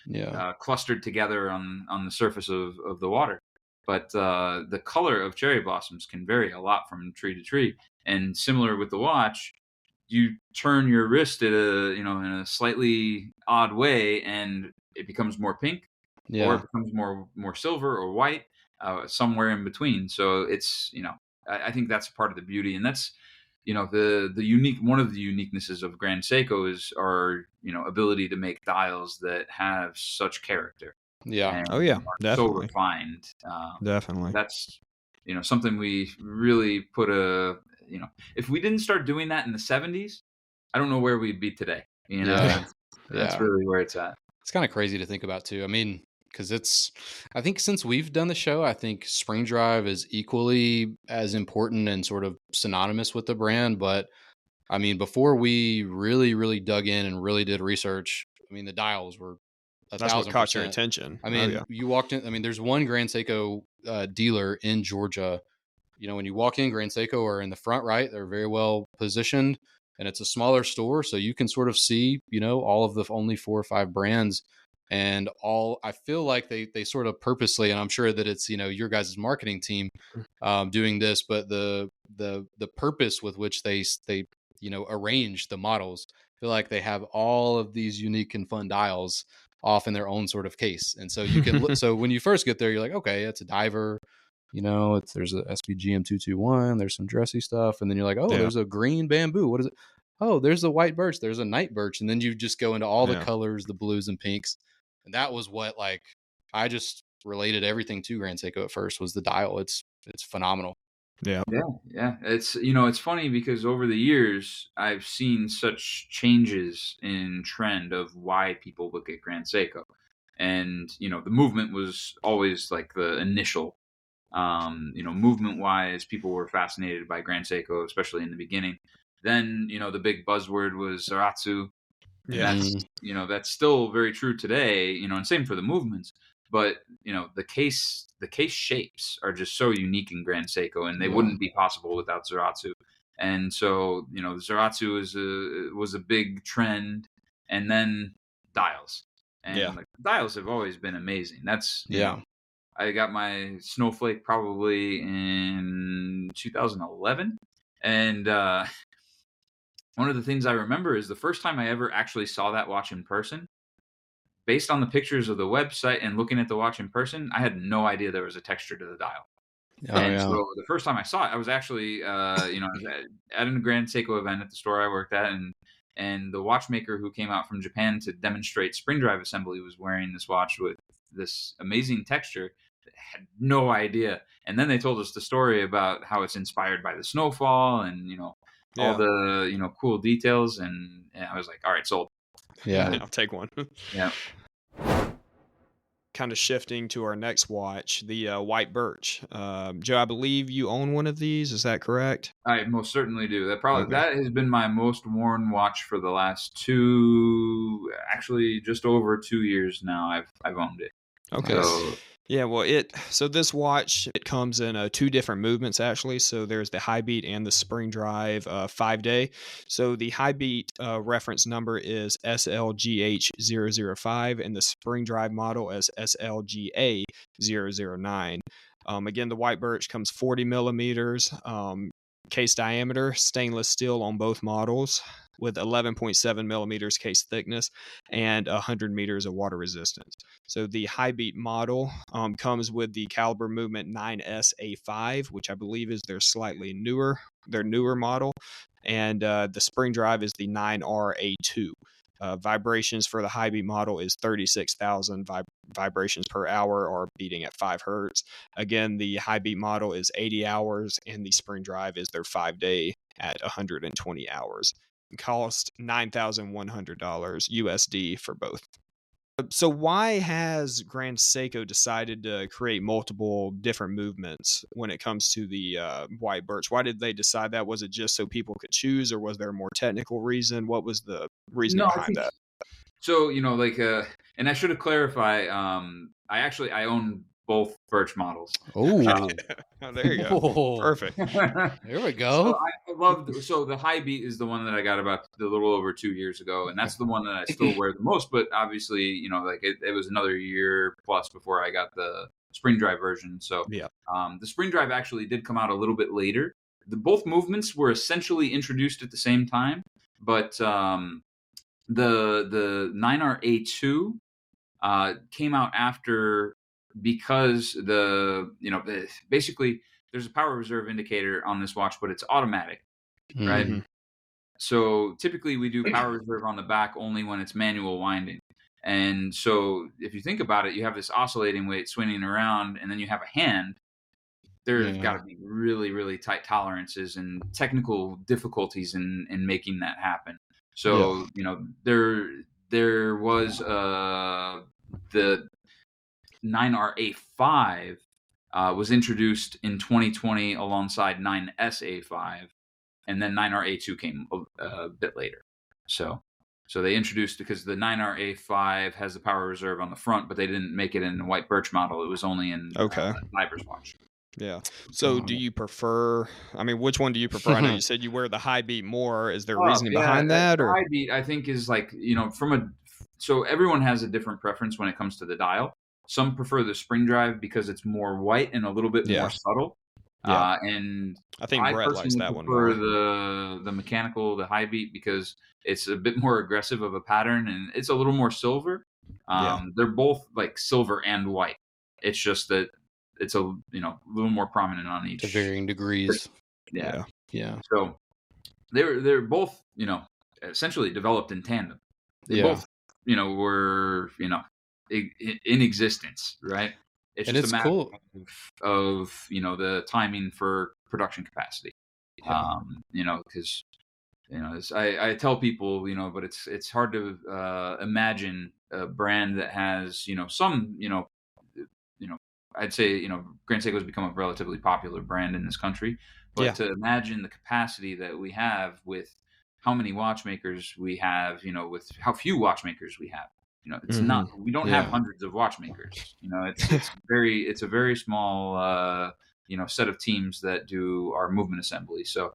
yeah. clustered together on the surface of the water. But the color of cherry blossoms can vary a lot from tree to tree. And similar with the watch, you turn your wrist in a slightly odd way, and it becomes more pink, or Yeah. it becomes more silver or white, somewhere in between. So it's I think that's part of the beauty, and that's the unique one of the uniquenesses of Grand Seiko is our ability to make dials that have such character Yeah. and Oh yeah, are so definitely. refined. Definitely. That's something we really put if we didn't start doing that in the 70s, I don't know where we'd be today. Yeah. That's Yeah. really where it's at. It's kind of crazy to think about too. I mean, because I think since we've done the show, I think Spring Drive is equally as important and sort of synonymous with the brand. But I mean, before we really, really dug in and really did research, I mean, the dials were That's what caught your 1,000%. attention. I Oh mean, yeah. you walked in. I mean, there's one Grand Seiko dealer in Georgia. When you walk in, Grand Seiko are in the front right. They're very well positioned, and it's a smaller store, so you can sort of see, all of the only 4 or 5 brands And I feel like they sort of purposely, and I'm sure that it's, your guys' marketing team doing this, but the purpose with which they arrange the models, I feel like they have all of these unique and fun dials off in their own sort of case. And so you can look, so when you first get there, you're like, okay, it's a diver, there's a SPGM 221, there's some dressy stuff, and then you're like, oh, there's a green bamboo. What is it? Oh, there's a white birch, there's a night birch, and then you just go into all the colors, the blues and pinks. And that was what, like, I just related everything to Grand Seiko at first, was the dial. It's phenomenal. Yeah. It's, it's funny because over the years I've seen such changes in trend of why people look at Grand Seiko, and the movement was always like the initial, movement wise, people were fascinated by Grand Seiko, especially in the beginning. Then the big buzzword was Zaratsu. And that's still very true today, and same for the movements. But the case shapes are just so unique in Grand Seiko, and they wouldn't be possible without Zaratsu. And so Zaratsu was a big trend, and then dials, and like, dials have always been amazing. That's I got my Snowflake probably in 2011, and one of the things I remember is the first time I ever actually saw that watch in person. Based on the pictures of the website and looking at the watch in person, I had no idea there was a texture to the dial. So the first time I saw it, I was actually, I was at a Grand Seiko event at the store I worked at, and the watchmaker who came out from Japan to demonstrate spring drive assembly was wearing this watch with this amazing texture. I had no idea. And then they told us the story about how it's inspired by the snowfall and, all the, cool details. And I was like, all right, sold. Yeah. I'll take one. Yeah. Kind of shifting to our next watch, the white birch. Joe, I believe you own one of these. Is that correct? I most certainly do. That has been my most worn watch for the last just over 2 years now. I've owned it. Okay. So this watch, it comes in 2 different movements, actually. So there's the high beat and the spring drive 5-day. So the high beat reference number is SLGH005, and the spring drive model is SLGA009. Again, the white birch comes 40 millimeters case diameter, stainless steel on both models, with 11.7 millimeters case thickness and 100 meters of water resistance. So the high beat model comes with the caliber movement 9SA5, which I believe is their newer model, and the spring drive is the 9RA2. Vibrations for the high beat model is 36,000 vibrations per hour, or beating at 5 hertz. Again, the high beat model is 80 hours, and the spring drive is their 5-day at 120 hours. It cost $9,100 USD for both. So why has Grand Seiko decided to create multiple different movements when it comes to the white birch? Why did they decide that? Was it just so people could choose, or was there a more technical reason? What was the reason behind that? So, and I should have clarified, I own both birch models. Oh, there you go. Perfect. There we go. So the high beat is the one that I got about a little over 2 years ago, and that's the one that I still wear the most. But obviously, it was another year plus before I got the spring drive version. So the spring drive actually did come out a little bit later. Both movements were essentially introduced at the same time, but the 9RA2 came out after, because basically there's a power reserve indicator on this watch, but it's automatic, right? Mm-hmm. So typically we do power reserve on the back only when it's manual winding. And so if you think about it, you have this oscillating weight swinging around, and then you have a hand. There's got to be really, really tight tolerances and technical difficulties in making that happen. So, there was the 9RA5 was introduced in 2020 alongside 9SA5, and then 9RA2 came a bit later. So they introduced, because the 9RA5 has the power reserve on the front, but they didn't make it in the white birch model. It was only in Diver's watch. Yeah. So do you prefer, which one do you prefer? I know you said you wear the high beat more. Is there a reasoning behind that? Or high beat, I think, is like, so everyone has a different preference when it comes to the dial. Some prefer the spring drive because it's more white and a little bit more subtle. Yeah. And I think I Brett likes personally that one prefer more. the mechanical, the high beat, because it's a bit more aggressive of a pattern and it's a little more silver. They're both like silver and white. It's just that it's a little more prominent on each. To varying degrees. Yeah. Yeah. So they're both essentially developed in tandem. They both were in existence, right? It's And just it's a matter cool. of the timing for production capacity. Yeah. Because I tell people, but it's hard to imagine a brand that has some I'd say Grand Seiko has become a relatively popular brand in this country, but to imagine the capacity that we have with how many watchmakers we have, with how few watchmakers we have. It's not, we don't have hundreds of watchmakers. It's a very small set of teams that do our movement assembly. So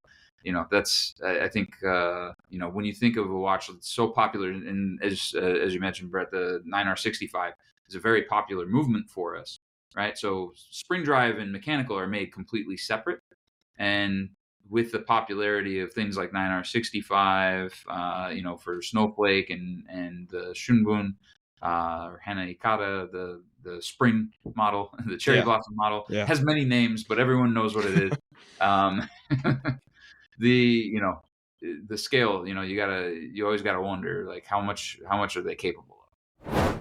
that's, I think when you think of a watch that's so popular, and as you mentioned, Brett, the 9R65 is a very popular movement for us, right? So spring drive and mechanical are made completely separate, and with the popularity of things like 9R65, for Snowflake and the Shunbun, or Hana Ikata, the spring model, the cherry blossom model, has many names, but everyone knows what it is. The scale, you always gotta wonder, like, how much are they capable of?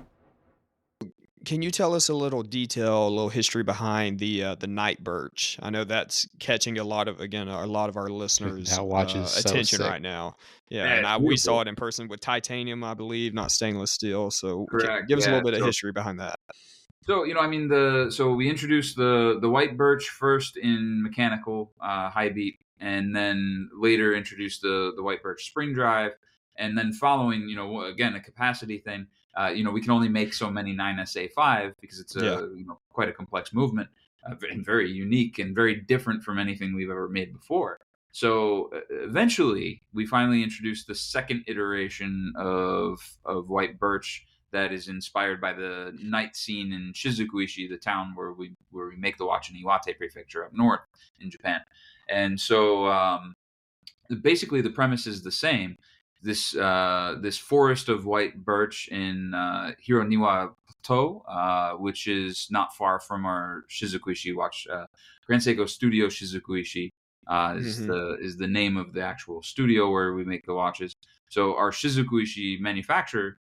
Can you tell us a little detail, a little history behind the night Birch? I know that's catching a lot of our listeners' That watch is so attention sick. right now. Yeah, Yeah, and it's we beautiful. saw it in person with titanium, I believe, not stainless steel. So Correct. give us a Yeah. little bit of So, history behind that. so we introduced the white Birch first in mechanical high beat, and then later introduced the white Birch spring drive, and then following, again, a capacity thing. We can only make so many 9SA5 because it's quite a complex movement, and very unique and very different from anything we've ever made before. So eventually, we finally introduced the second iteration of white Birch that is inspired by the night scene in Shizukuishi, the town where we make the watch in Iwate Prefecture up north in Japan. And so basically the premise is the same. This forest of white birch in Hironiwa Plateau, which is not far from our Shizukuishi watch. Grand Seiko Studio Shizukuishi is the name of the actual studio where we make the watches. So our Shizukuishi manufacturer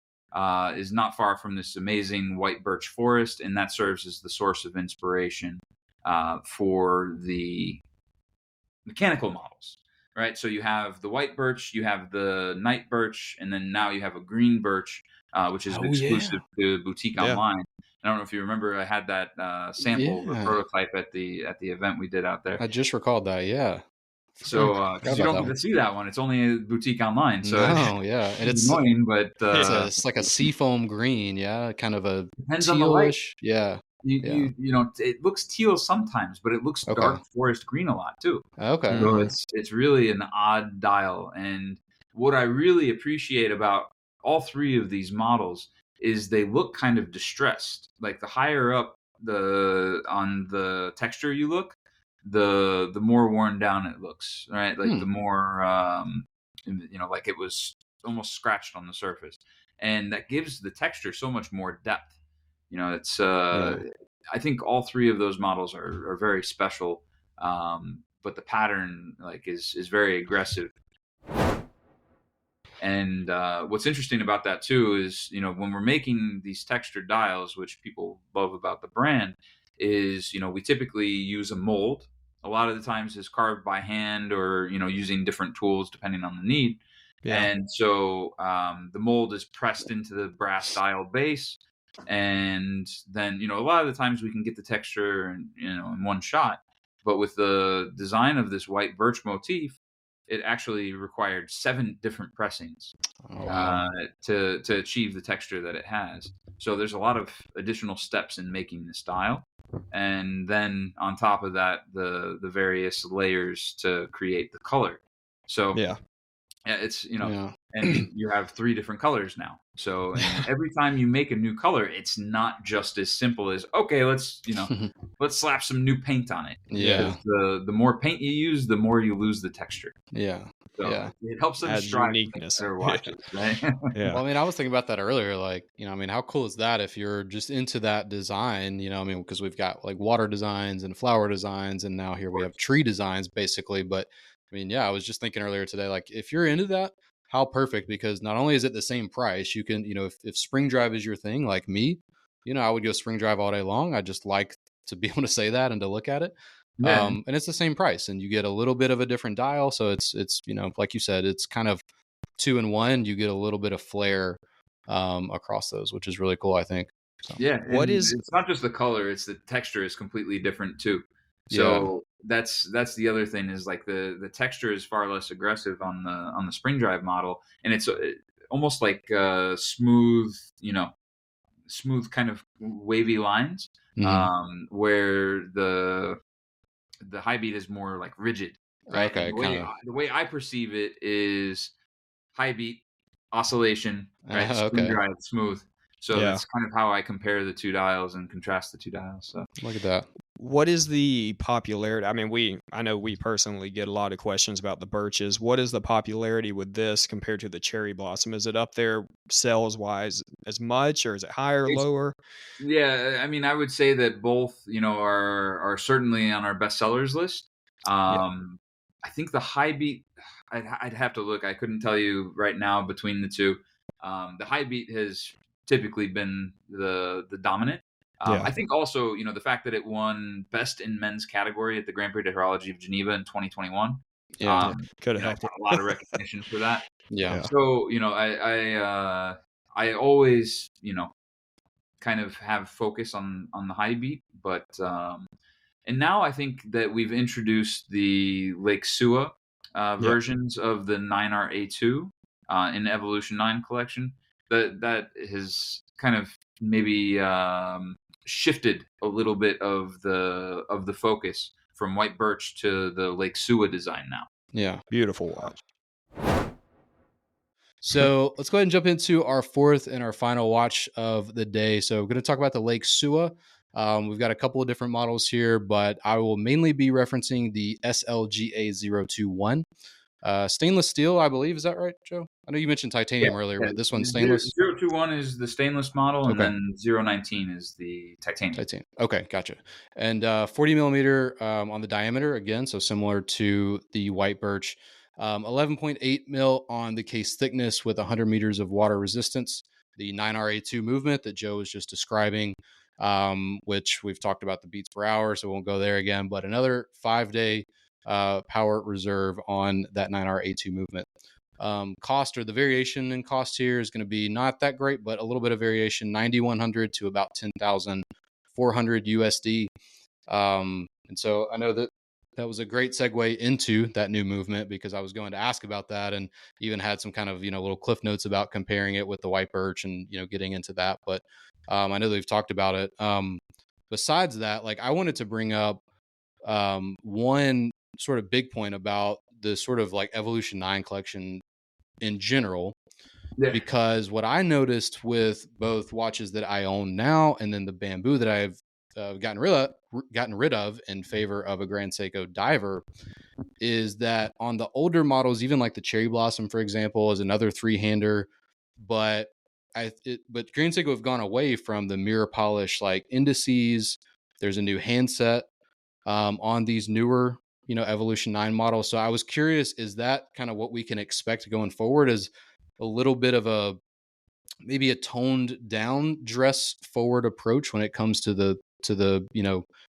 is not far from this amazing white birch forest, and that serves as the source of inspiration for the mechanical models. Right, so you have the white birch, you have the night birch, and then now you have a green birch, which is exclusive to Boutique Online. I don't know if you remember, I had that sample, the prototype at the event we did out there. I just recalled that. Yeah. So because you don't get to see that one, it's only Boutique Online. So and it's annoying, but it's like a seafoam green, kind of a depends on the light. tealish, It looks teal sometimes, but it looks dark forest green a lot too. Okay. So it's really an odd dial. And what I really appreciate about all three of these models is they look kind of distressed. Like the higher up on the texture you look, the more worn down it looks, right? Like the more like it was almost scratched on the surface. And that gives the texture so much more depth. It's I think all three of those models are very special, but the pattern is very aggressive. And what's interesting about that too is when we're making these textured dials, which people love about the brand, is we typically use a mold. A lot of the times is carved by hand or using different tools depending on the need. And so the mold is pressed into the brass dial base. And then a lot of the times we can get the texture in one shot, but with the design of this white birch motif, it actually required 7 different pressings to achieve the texture that it has. So there's a lot of additional steps in making this dial, and then on top of that the various layers to create the color. So it's and you have 3 different colors now. So and every time you make a new color, it's not just as simple as, okay, let's slap some new paint on it. Yeah. Because the more paint you use, the more you lose the texture. Yeah. So Yeah. it helps them Adds strive to make uniqueness. better watches, right? Yeah. Well, I mean, I was thinking about that earlier. Like, I mean, how cool is that if you're just into that design, I mean, because we've got like water designs and flower designs, and now here we have tree designs basically. But I mean, yeah, I was just thinking earlier today, like if you're into that, how perfect, because not only is it the same price, you can, if spring drive is your thing, like me, I would go spring drive all day long. I just like to be able to say that and to look at it. Yeah. And it's the same price, and you get a little bit of a different dial. So it's, like you said, it's kind of 2-in-1. You get a little bit of flair across those, which is really cool, I think. So. Yeah. What and is- it's not just the color, it's the texture is completely different too. Yeah. So that's the other thing, is like the texture is far less aggressive on the spring drive model, and it's almost like smooth, smooth kind of wavy lines, where the high beat is more like rigid, right? Okay, And the way I perceive it is high beat, oscillation, right? Spring Okay. drive, smooth. So Yeah. that's kind of how I compare the 2 dials and contrast the 2 dials. So Look at that. What is the popularity? I mean, I know we personally get a lot of questions about the Birches. What is the popularity with this compared to the Cherry Blossom? Is it up there sales wise as much, or is it higher, It's- lower? yeah, I mean, I would say that both, are certainly on our bestsellers list. I think the high beat, I'd have to look. I couldn't tell you right now between the two. The high beat has typically been the dominant. Yeah. I think also, the fact that it won best in men's category at the Grand Prix de Horologie of Geneva in 2021. Yeah. Could have I helped got it. a lot of recognition for that. Yeah. So, I always, kind of have focus on the high beat, but and now I think that we've introduced the Lake Suwa versions of the 9R-A2 in Evolution 9 collection. That has kind of maybe shifted a little bit of the focus from white birch to the Lake Suwa design now. Yeah. Beautiful watch. So let's go ahead and jump into our fourth and our final watch of the day. So we're going to talk about the Lake Suwa. We've got a couple of different models here, but I will mainly be referencing the SLGA021. Stainless steel, I believe. Is that right, Joe? I know you mentioned titanium earlier, but this one's stainless. 021 is the stainless model, and then 019 is the titanium. Okay, gotcha. And 40 millimeter on the diameter, again, so similar to the white birch. 11.8 mil on the case thickness with 100 meters of water resistance. The 9RA2 movement that Joe was just describing, which we've talked about the beats per hour, so we won't go there again, but another 5-day power reserve on that 9RA2 movement. Cost, or the variation in cost here, is going to be not that great, but a little bit of variation, 9,100 to about 10,400 USD. And so I know that was a great segue into that new movement, because I was going to ask about that, and even had some kind of, little cliff notes about comparing it with the white birch and, getting into that. But I know that we've talked about it. Besides that, like, I wanted to bring up one sort of big point about the sort of like Evolution 9 collection in general, because what I noticed with both watches that I own now and then the Bamboo that I've gotten rid of in favor of a Grand Seiko Diver, is that on the older models, even like the Cherry Blossom, for example, is another 3-hander, but Grand Seiko have gone away from the mirror polish like indices. There's a new handset on these newer, Evolution 9 models. So I was curious, is that kind of what we can expect going forward, is a little bit of maybe a toned down dress forward approach when it comes to the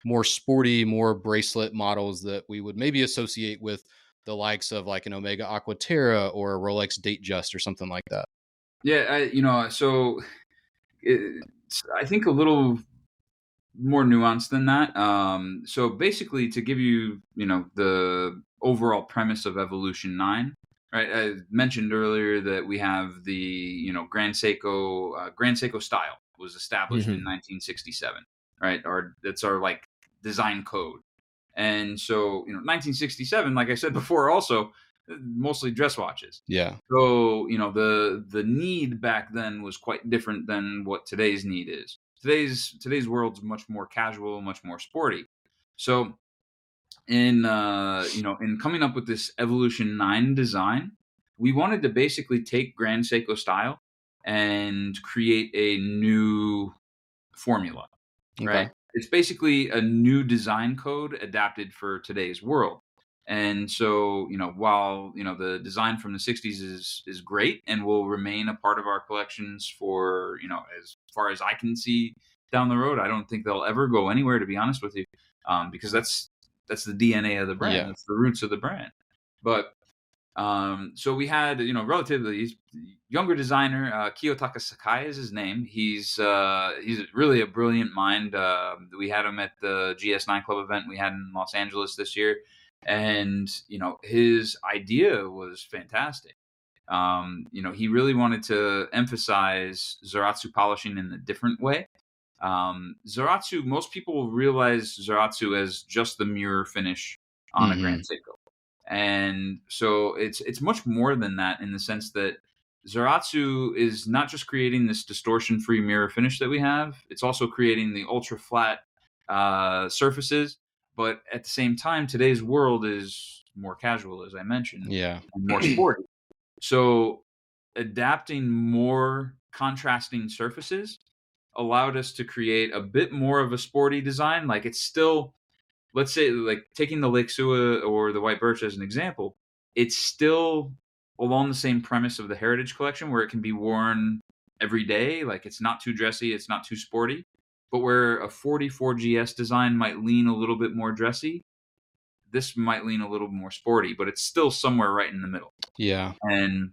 more sporty, more bracelet models that we would maybe associate with the likes of like an Omega Aquaterra or a Rolex Datejust or something like that? Yeah, so I think a little more nuanced than that. So basically, to give you, the overall premise of Evolution 9, right? I mentioned earlier that we have the, Grand Seiko style was established in 1967, right? That's our like design code. And so, 1967, like I said before, also, mostly dress watches. Yeah. So, the need back then was quite different than what today's need is. Today's world's much more casual, much more sporty. So in coming up with this Evolution 9 design, we wanted to basically take Grand Seiko style and create a new formula, Okay. right? It's basically a new design code adapted for today's world. And so, while, the design from the 60s is great and will remain a part of our collections for, as far as I can see down the road. I don't think they'll ever go anywhere, to be honest with you, because that's the DNA of the brand. Yeah. That's the roots of the brand. But so we had, relatively younger designer, Kiyotaka Sakai is his name. He's really a brilliant mind. We had him at the GS9 Club event we had in Los Angeles this year. And, his idea was fantastic. He really wanted to emphasize Zaratsu polishing in a different way. Zaratsu, most people realize Zaratsu as just the mirror finish on a Grand Seiko. And so it's much more than that, in the sense that Zaratsu is not just creating this distortion-free mirror finish that we have. It's also creating the ultra-flat surfaces. But at the same time, today's world is more casual, as I mentioned, Yeah. and more sporty. So adapting more contrasting surfaces allowed us to create a bit more of a sporty design. Like, it's still, let's say, like taking the Lake Suwa or the White Birch as an example, it's still along the same premise of the Heritage Collection, where it can be worn every day. Like, it's not too dressy, it's not too sporty. But where a 44GS design might lean a little bit more dressy, this might lean a little more sporty, but it's still somewhere right in the middle. Yeah. And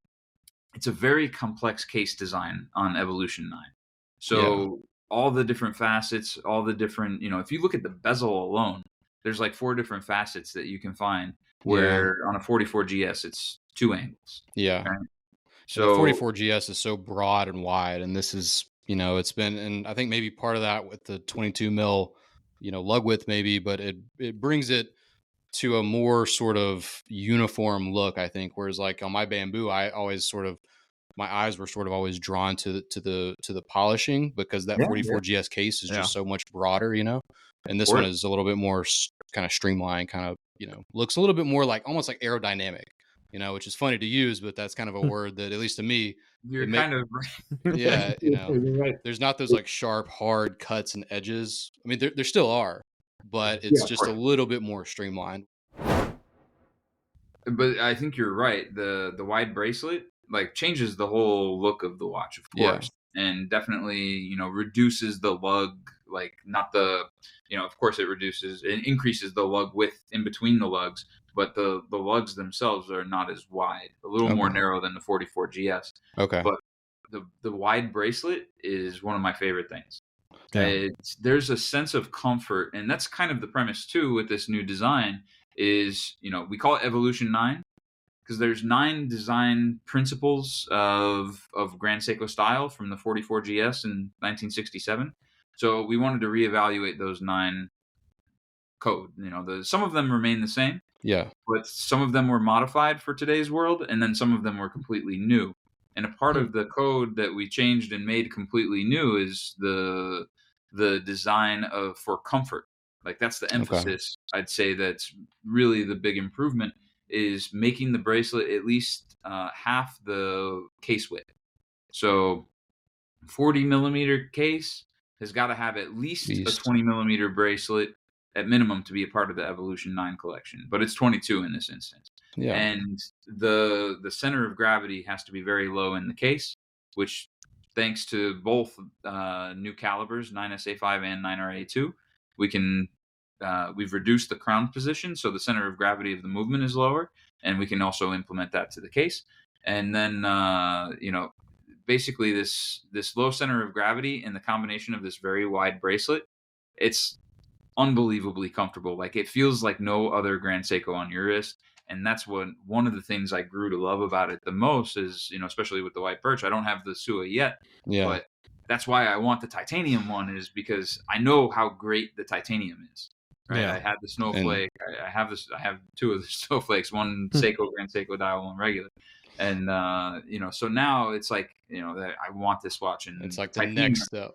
it's a very complex case design on Evolution 9. So all the different facets, all the different, if you look at the bezel alone, there's like 4 different facets that you can find, where on a 44GS, it's 2 angles. Yeah. Right? So the 44GS is so broad and wide, and this is, it's been, and I think maybe part of that with the 22 mil, lug width maybe, but it brings it to a more sort of uniform look, I think. Whereas like on my Bamboo, I always my eyes were sort of always drawn to the polishing, because that 44GS case is just so much broader, and this one is a little bit more kind of streamlined, kind of, looks a little bit more like, almost like aerodynamic, which is funny to use, but that's kind of a word that, at least to me, you're kind of yeah, Right. there's not those like sharp, hard cuts and edges. I mean, there still are, but it's just a little bit more streamlined. But I think you're right. The wide bracelet like changes the whole look of the watch, of course, and definitely reduces the lug. Like, not the of course it increases the lug width in between the lugs, but the lugs themselves are not as wide, a little more narrow than the 44GS. Okay. But the wide bracelet is one of my favorite things. Yeah. There's a sense of comfort, and that's kind of the premise too with this new design. Is we call it Evolution 9 because there's 9 design principles of Grand Seiko style from the 44GS in 1967. So we wanted to reevaluate those 9 code. Some of them remain the same. Yeah. But some of them were modified for today's world, and then some of them were completely new. And a part of the code that we changed and made completely new is the design for comfort. Like, that's the emphasis. I'd say that's really the big improvement, is making the bracelet at least half the case width. So 40 millimeter case has got to have at least a 20 millimeter bracelet at minimum to be a part of the Evolution 9 collection, but it's 22 in this instance. Yeah. And the center of gravity has to be very low in the case, which, thanks to both new calibers, 9SA5 and 9RA2, we've reduced the crown position, so the center of gravity of the movement is lower, and we can also implement that to the case. And then basically this low center of gravity and the combination of this very wide bracelet, it's unbelievably comfortable. Like, it feels like no other Grand Seiko on your wrist. And that's one of the things I grew to love about it the most is, especially with the White Birch. I don't have the Suwa yet, but that's why I want the titanium one, is because I know how great the titanium is. right? Yeah. I had the snowflake. I have this. I have two of the snowflakes, one Seiko, Grand Seiko dial, one regular. And so now it's like, that I want this watch, and It's like the titanium, next step.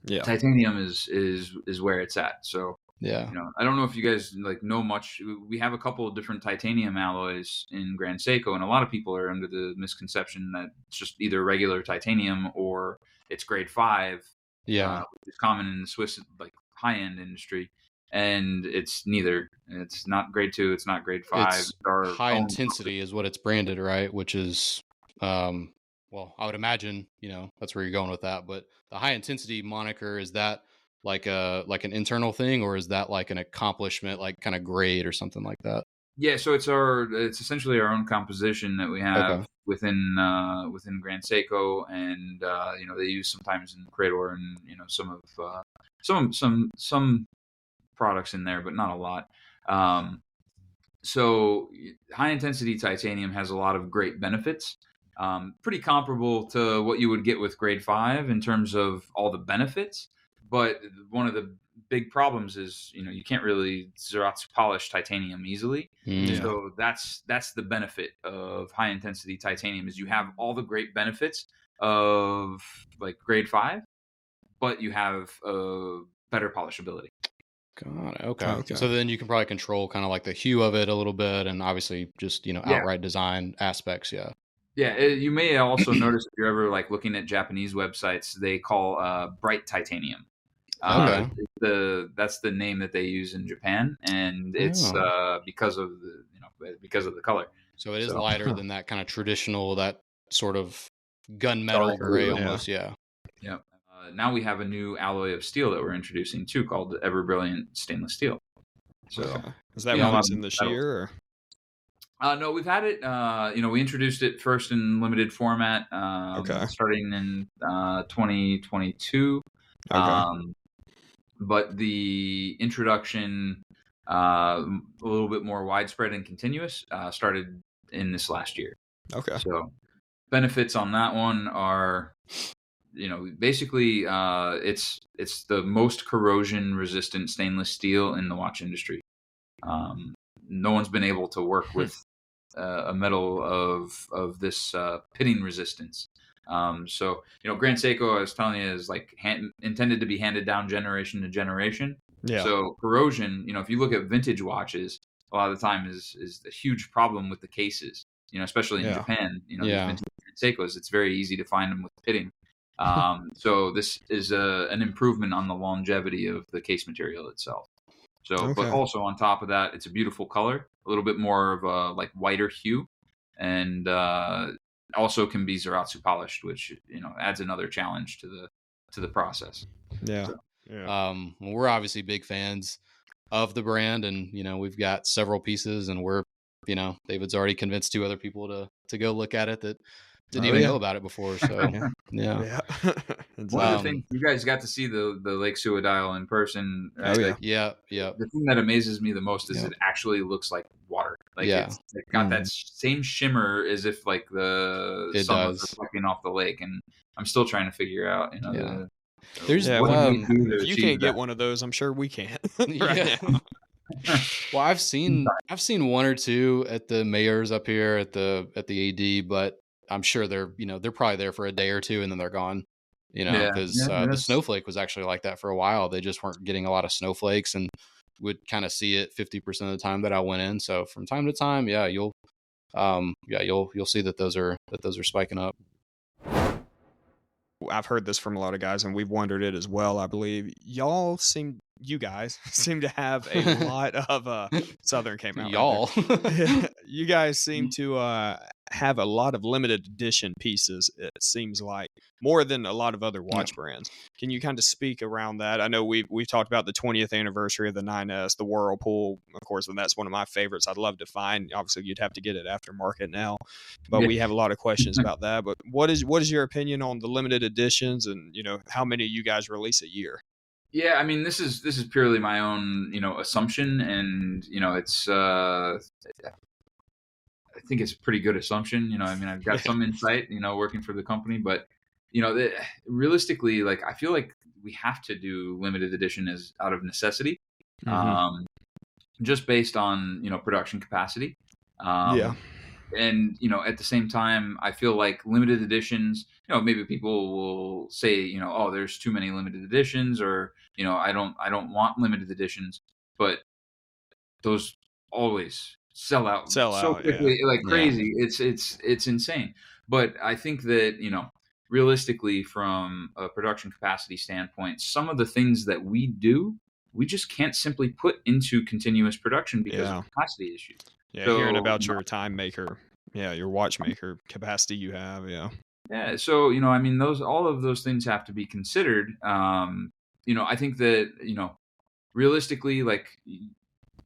Yeah. titanium is where it's at. So Yeah. I don't know if you guys know much. We have a couple of different titanium alloys in Grand Seiko, and a lot of people are under the misconception that it's just either regular titanium or it's grade 5. Yeah. Which is common in the Swiss high-end industry, and it's neither. It's not grade 2. It's not grade 5. It's high intensity is what it's branded, right? Which is, well, I would imagine, that's where you're going with that. But the high intensity moniker, is that like an internal thing, or is that like an accomplishment, like kind of grade or something like that? Yeah, so it's essentially our own composition that we have within Grand Seiko, and they use sometimes in Crador, and some of some products in there, but not a lot. So high intensity titanium has a lot of great benefits, pretty comparable to what you would get with grade 5 in terms of all the benefits. But one of the big problems is, you can't really Zaratsu polish titanium easily. Mm. So that's the benefit of high intensity titanium, is you have all the great benefits of like grade 5, but you have better polishability. Got it. Okay. So then you can probably control kind of like the hue of it a little bit, and obviously just outright design aspects. Yeah. Yeah, you may also notice if you're ever looking at Japanese websites, they call bright titanium. Okay. That's the name that they use in Japan, and it's because of the color. So it is lighter than that kind of traditional, that sort of gunmetal gray almost. Yeah. Yeah. Now we have a new alloy of steel that we're introducing too, called the Ever Brilliant stainless steel. So is that what's in this year? Or? No, we've had it. We introduced it first in limited format, starting in 2022. But the introduction, a little bit more widespread and continuous, started in this last year. Okay. So benefits on that one are, basically, it's the most corrosion resistant stainless steel in the watch industry. No one's been able to work with a metal of this pitting resistance. So Grand Seiko, I was telling you, is intended to be handed down generation to generation. Yeah. So corrosion, if you look at vintage watches, a lot of the time is a huge problem with the cases. Especially in Japan, these vintage Seikos, it's very easy to find them with pitting. So this is an improvement on the longevity of the case material itself. So, but also on top of that, it's a beautiful color, a little bit more of a whiter hue, and also can be Zaratsu polished, which adds another challenge to the process. Yeah. So, well, we're obviously big fans of the brand, and we've got several pieces, and we're David's already convinced 2 other people to go look at it that didn't even know about it before. So yeah. One of the things, you guys got to see the Lake Suwa dial in person. Right? Yeah. The thing that amazes me the most is it actually looks like water. It's got that same shimmer as if the sun was reflecting off the lake. And I'm still trying to figure out, if you can't get one of those, I'm sure we can't. Now. Well, I've seen 1 or 2 at the mayors up here at the AD, but I'm sure they're probably there for a day or 2 and then they're gone. Because the snowflake was actually like that for a while. They just weren't getting a lot of snowflakes, and would kind of see it 50% of the time that I went in. So from time to time, you'll see that those are spiking up. I've heard this from a lot of guys, and we've wondered it as well. I believe you guys seem to have a lot of Southern came out. Y'all, you guys seem to have a lot of limited edition pieces. It seems like more than a lot of other watch brands. Can you kind of speak around that? I know we've talked about the 20th anniversary of the 9S, the Whirlpool, of course, and that's one of my favorites. I'd love to find. Obviously, you'd have to get it aftermarket now, but we have a lot of questions about that. But what is your opinion on the limited editions, and how many you guys release a year? Yeah, I mean, this is purely my own, assumption, and it's I think it's a pretty good assumption. I've got some insight, working for the company, but realistically, I feel like we have to do limited edition as out of necessity. just based on production capacity. Yeah. And at the same time, I feel like limited editions, maybe people will say, oh, there's too many limited editions, or I don't want limited editions, but those always sell out so quickly, like crazy. It's insane. But I think that realistically, from a production capacity standpoint, some of the things that we do, we just can't simply put into continuous production because of capacity issues. Yeah, So, hearing about your time maker, your watchmaker capacity you have, Yeah, so I mean, all of those things have to be considered. I think that realistically, like,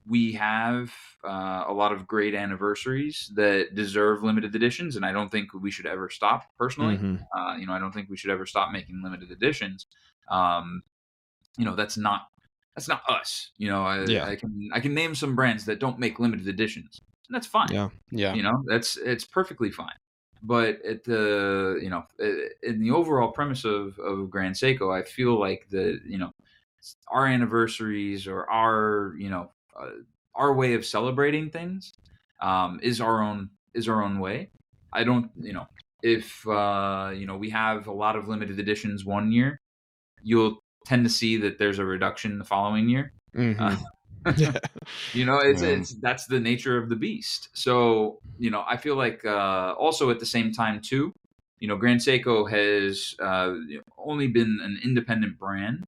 we have a lot of great anniversaries that deserve limited editions, and I don't think we should ever stop. Personally, I don't think we should ever stop making limited editions. That's not us. I can name some brands that don't make limited editions, and that's fine. It's perfectly fine. But at the in the overall premise of Grand Seiko, I feel like our anniversaries, or our way of celebrating things is our own way. I don't if we have a lot of limited editions one year, you'll tend to see that there's a reduction the following year. It's that's the nature of the beast. So I feel like also at the same time too, Grand Seiko has only been an independent brand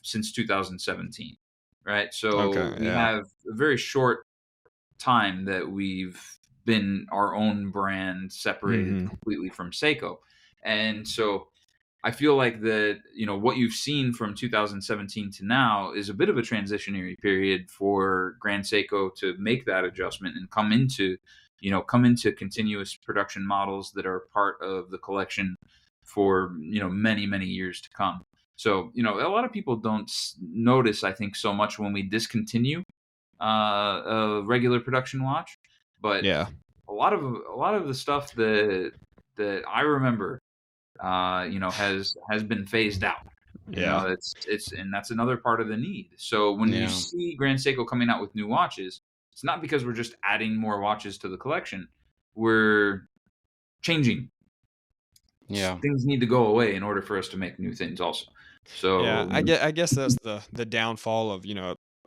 since 2017, right? So we have a very short time that we've been our own brand, separated completely from Seiko. And so I feel like that what you've seen from 2017 to now is a bit of a transitionary period for Grand Seiko to make that adjustment and come into continuous production models that are part of the collection for many years to come. So a lot of people don't notice, I think, so much when we discontinue a regular production watch, but a lot of the stuff that I remember has been phased out. It's and that's another part of the need. So when you see Grand Seiko coming out with new watches, it's not because we're just adding more watches to the collection. We're changing. Things need to go away in order for us to make new things also. So I guess that's the downfall of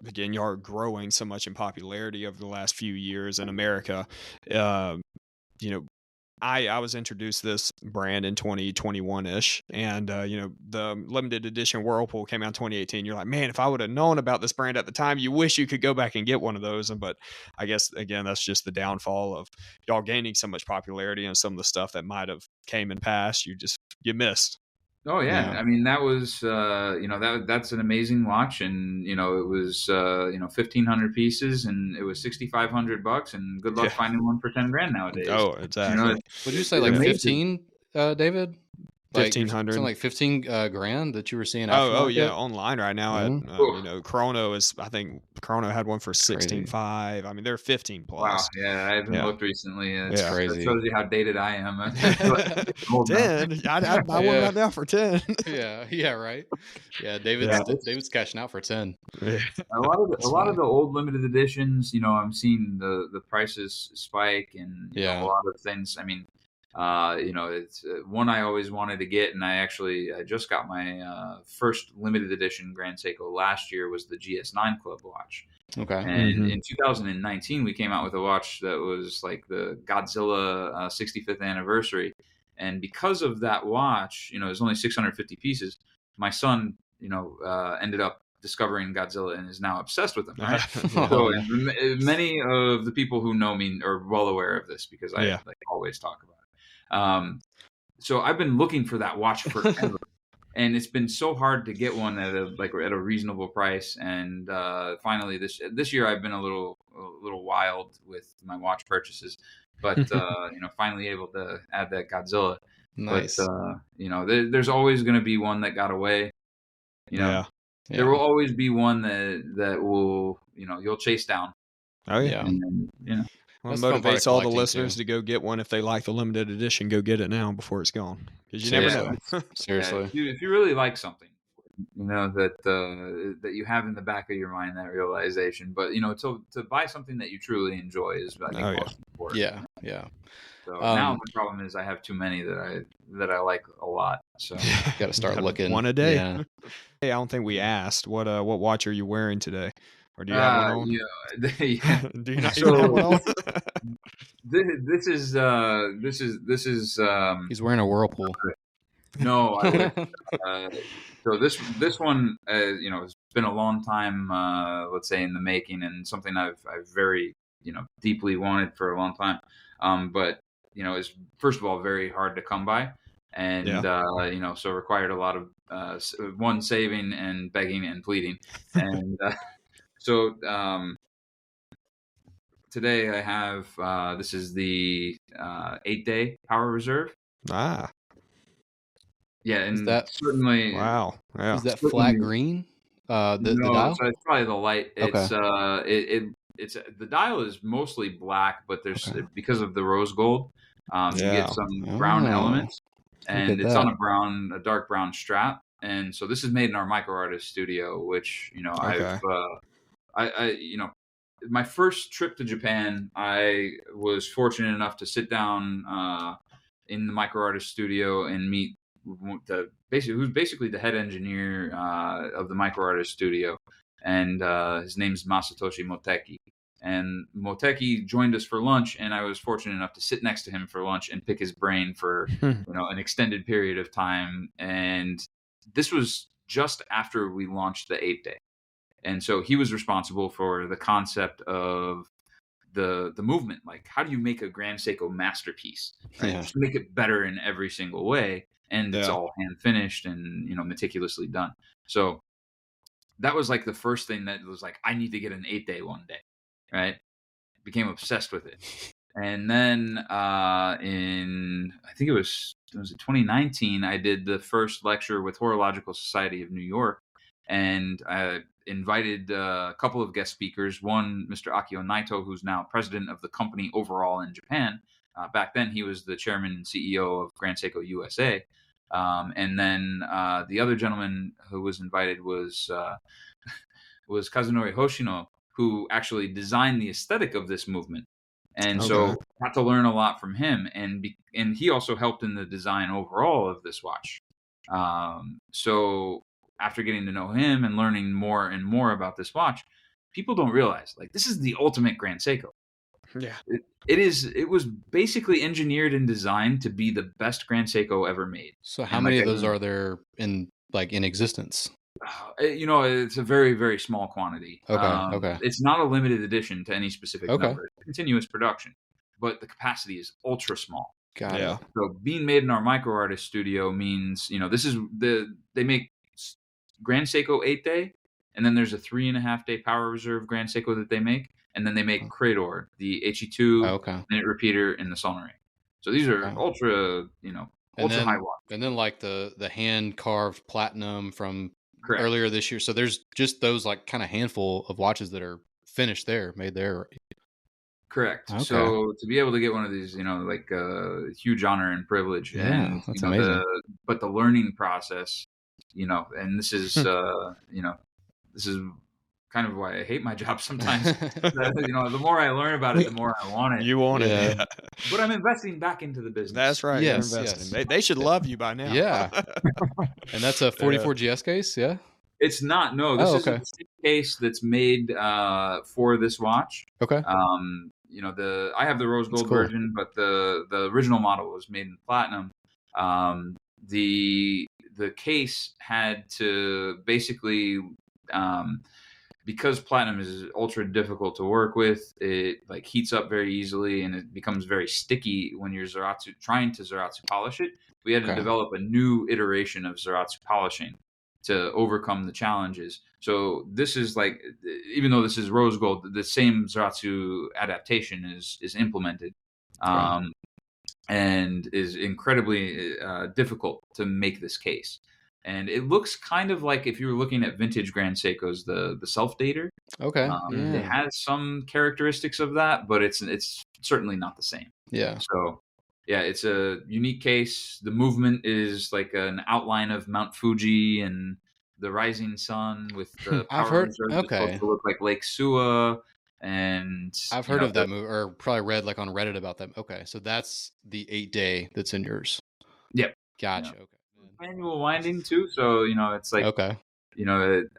again, you are growing so much in popularity over the last few years in America. I was introduced to this brand in 2021-ish, and the limited edition Whirlpool came out in 2018. You're like, man, if I would have known about this brand at the time, you wish you could go back and get one of those. But I guess again, that's just the downfall of y'all gaining so much popularity, and some of the stuff that might have came in past, you missed. Oh yeah. I mean, that was that's an amazing watch, and it was 1,500 pieces, and it was $6,500, and good luck finding one for 10 grand nowadays. Oh, exactly. Would you say like 15, David? 1,500, something like 15 grand that you were seeing. Online right now at Chrono is, I think Chrono had one for 16.5. I mean, they're 15 plus. Wow, yeah, I haven't looked recently. It's crazy. That shows you how dated I am. 10, I'd buy one right now for 10. yeah, right. Yeah, David's cashing out for 10. A lot of the old limited editions, I'm seeing the prices spike, and a lot of things. I mean, it's one I always wanted to get, and I just got my first limited edition Grand Seiko last year, was the GS9 Club watch. Okay. And in 2019, we came out with a watch that was like the Godzilla 65th anniversary. And because of that watch, it was only 650 pieces. My son, ended up discovering Godzilla and is now obsessed with him. Right? So many of the people who know me are well aware of this, because I always talk about it. So I've been looking for that watch forever, and it's been so hard to get one at a reasonable price. And finally this year I've been a little wild with my watch purchases, but finally able to add that Godzilla. Nice. But there's always going to be one that got away. There will always be one that will you'll chase down. Oh yeah. And then, well, it motivates all the listeners to go get one. If they like the limited edition, go get it now before it's gone, because you never know. Seriously. If you really like something, that you have in the back of your mind, that realization. But to buy something that you truly enjoy is, I think, most important. Yeah. So now the problem is I have too many that I like a lot. So got to start looking one a day. Yeah. Hey, I don't think we asked what watch are you wearing today, or do you have one on? Yeah. Do you not even have one on? This is He's wearing a Whirlpool. no, I wish. So this one, it's been a long time, let's say, in the making, and something I've very deeply wanted for a long time. But it's first of all very hard to come by, and so required a lot of saving and begging and pleading, and so today I have this is the 8-day Power Reserve. Ah, Yeah, and that- certainly wow, yeah. Is that flat green? The dial? So it's probably the light. It's Okay. it's the dial is mostly black, but there's because of the rose gold, you Yeah. get some brown Oh, elements, look and at it's that. on a dark brown strap. And so this is made in our micro artist studio, which Okay. I my first trip to Japan, I was fortunate enough to sit down in the micro artist studio and meet who's basically the head engineer of the micro artist studio, and his name's Masatoshi Moteki. And Moteki joined us for lunch, and I was fortunate enough to sit next to him for lunch and pick his brain for an extended period of time. And this was just after we launched the 8-day. And so he was responsible for the concept of the movement. Like, how do you make a Grand Seiko masterpiece? Right? Yeah. Just make it better in every single way, and it's Yeah. all hand finished and meticulously done. So that was like the first thing that was like, I need to get an 8-day one day, right? Became obsessed with it, and then in I think it was 2019, I did the first lecture with Horological Society of New York, and I invited a couple of guest speakers. One, Mr. Akio Naito, who's now president of the company overall in Japan. Back then, he was the chairman and CEO of Grand Seiko USA. And then the other gentleman who was invited was Kazunori Hoshino, who actually designed the aesthetic of this movement. And so got to learn a lot from him, and he also helped in the design overall of this watch. So after getting to know him and learning more and more about this watch, people don't realize, like, this is the ultimate Grand Seiko. Yeah. It was basically engineered and designed to be the best Grand Seiko ever made. So how many of those are there in existence? It's a very, very small quantity. Okay. It's not a limited edition to any specific Okay. number. It's continuous production, but the capacity is ultra small. Got Yeah. it. So being made in our micro artist studio means, this is they make Grand Seiko 8-day, and then there's a 3.5-day Power Reserve Grand Seiko that they make, and then they make Crador, the HE2 minute repeater, and the Sonore. So these are ultra, ultra high watt. And then like the hand carved platinum from Correct. earlier this year. So there's just those like kind of handful of watches that are finished there, made there. Correct. Okay. So to be able to get one of these, like huge honor and privilege. Yeah, And that's amazing. But the learning process, and this is this is kind of why I hate my job sometimes. The more I learn about it, the more I want it. You want it. Yeah. But I'm investing back into the business. That's right. Yes, You're investing. yes. They should love you by now. Yeah. And that's a 44 GS case, yeah? It's not. No, this is okay. a case that's made for this watch. Okay. I have the rose gold version, but the original model was made in platinum. The case had to basically, because platinum is ultra difficult to work with, it like heats up very easily and it becomes very sticky when you're trying to Zaratsu polish it. We had to develop a new iteration of Zaratsu polishing to overcome the challenges. So this is like, even though this is rose gold, the same Zaratsu adaptation is implemented, and is incredibly difficult to make this case. And it looks kind of like if you were looking at vintage Grand Seikos, the self-dater. Okay. It has some characteristics of that, but it's certainly not the same. Yeah. So yeah, it's a unique case. The movement is like an outline of Mount Fuji, and the rising sun with the I've power heard. reserve that's supposed Okay, to look like Lake Suwa, and I've heard of that movie, or probably read like on Reddit about that. Okay, so that's the 8-day that's in yours. Yep. Gotcha. Yeah. Okay. Manual winding too, so it's like Okay.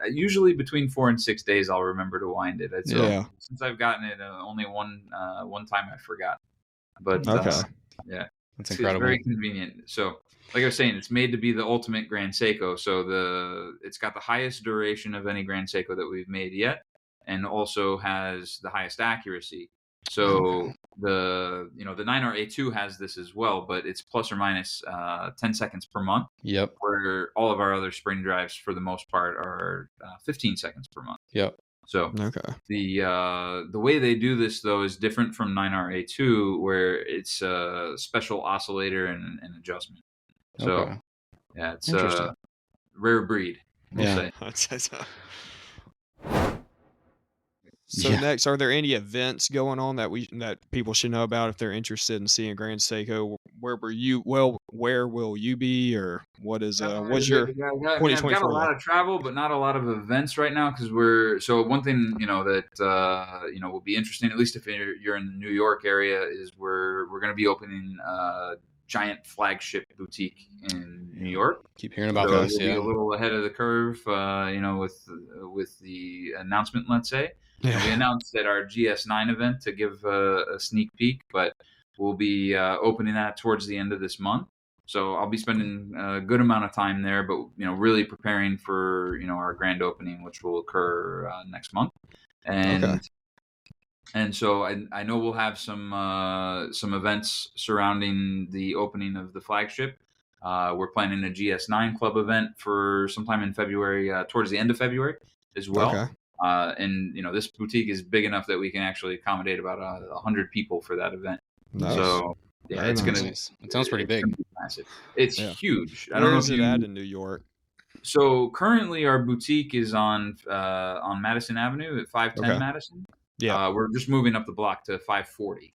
usually between 4 and 6 days I'll remember to wind it. So Yeah. since I've gotten it, only one time I forgot, but Okay. yeah, That's it's incredible. very convenient. So like I was saying, it's made to be the ultimate Grand Seiko. So it's got the highest duration of any Grand Seiko that we've made yet, and also has the highest accuracy. So the 9RA2 has this as well, but it's plus or minus 10 seconds per month. Yep. Where all of our other spring drives, for the most part, are 15 seconds per month. Yep. So Okay. the way they do this though is different from 9RA2, where it's a special oscillator and adjustment. So Okay. yeah, it's Interesting. a rare breed. We'll Yeah. say. So Yeah. next, are there any events going on that people should know about if they're interested in seeing Grand Seiko? Where will you be, or what's your I've got a 2024 lot look? of travel, but not a lot of events right now, because one thing that will be interesting, at least if you're in the New York area, is we're going to be opening a giant flagship boutique in New York. Keep hearing about So this. we'll be Yeah. a little ahead of the curve, with the announcement, let's say. We announced at our GS9 event to give a sneak peek, but we'll be opening that towards the end of this month. So I'll be spending a good amount of time there, but really preparing for our grand opening, which will occur next month. And so I know we'll have some events surrounding the opening of the flagship. We're planning a GS9 club event for sometime in February, towards the end of February as well. Okay. And this boutique is big enough that we can actually accommodate about 100 people for that event. Nice. So yeah, Very it's nice. gonna. It sounds pretty big. Be massive. It's Yeah. huge. I don't Where know is if it at in New York? So currently, our boutique is on Madison Avenue at 510 Okay. Madison. Yeah. We're just moving up the block to 540.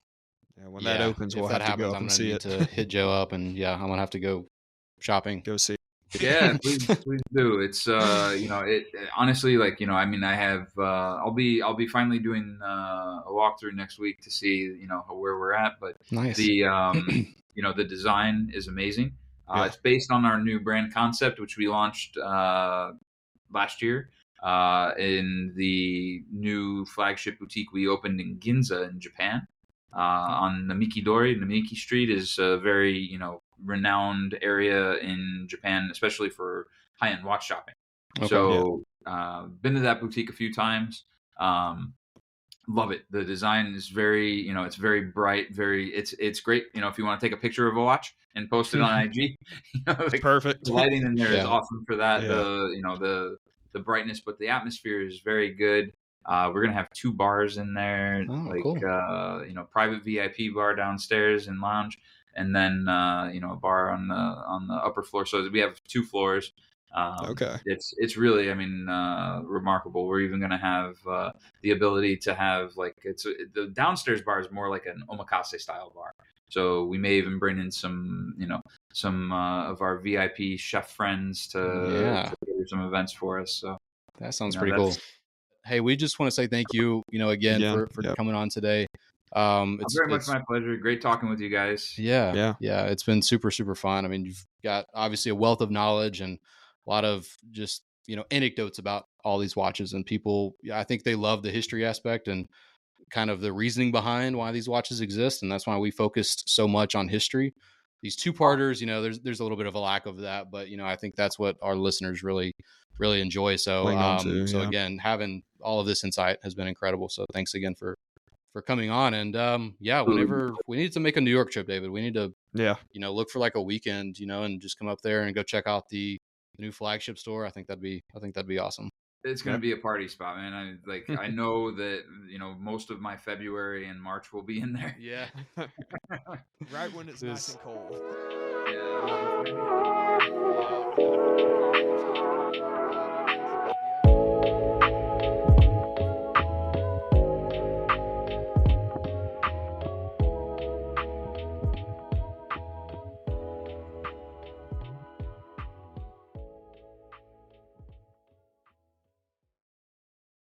Yeah, when that opens, if we'll that have to go happens, up I'm and gonna see need it. to hit Joe up, and I'm gonna have to go shopping. Go see. Yeah, please do. It's honestly, I have I'll be finally doing a walkthrough next week to see where we're at, but Nice. the the design is amazing. Yeah. It's based on our new brand concept, which we launched last year in the new flagship boutique we opened in Ginza in Japan. On Namiki Street is a very renowned area in Japan, especially for high-end watch shopping. Okay. So been to that boutique a few times. Love it. The design is very, it's very bright, it's great. If you want to take a picture of a watch and post it on IG, Perfect. The lighting in there is Yeah. awesome for that. Yeah. The brightness, but the atmosphere is very good. We're gonna have 2 bars in there, cool. private VIP bar downstairs and lounge, and then a bar on the upper floor. So we have 2 floors. Okay. It's really, remarkable. We're even gonna have the ability to have the downstairs bar is more like an omakase style bar. So we may even bring in some of our VIP chef friends to do some events for us. So that sounds pretty cool. Hey, we just want to say thank you, again for coming on today. It's very much my pleasure. Great talking with you guys. Yeah. It's been super, super fun. I mean, you've got obviously a wealth of knowledge and a lot of just, anecdotes about all these watches, and people, I think they love the history aspect and kind of the reasoning behind why these watches exist. And that's why we focused so much on history. These 2-parters, there's a little bit of a lack of that, but I think that's what our listeners really, really enjoy. So, again, having all of this insight has been incredible. So thanks again for coming on. And whenever we need to make a New York trip, David, we need to look for like a weekend, and just come up there and go check out the new flagship store. I think that'd be awesome. It's going to be a party spot, man. I know that most of my February and March will be in there. Yeah. Right when it's nice and cold. Yeah.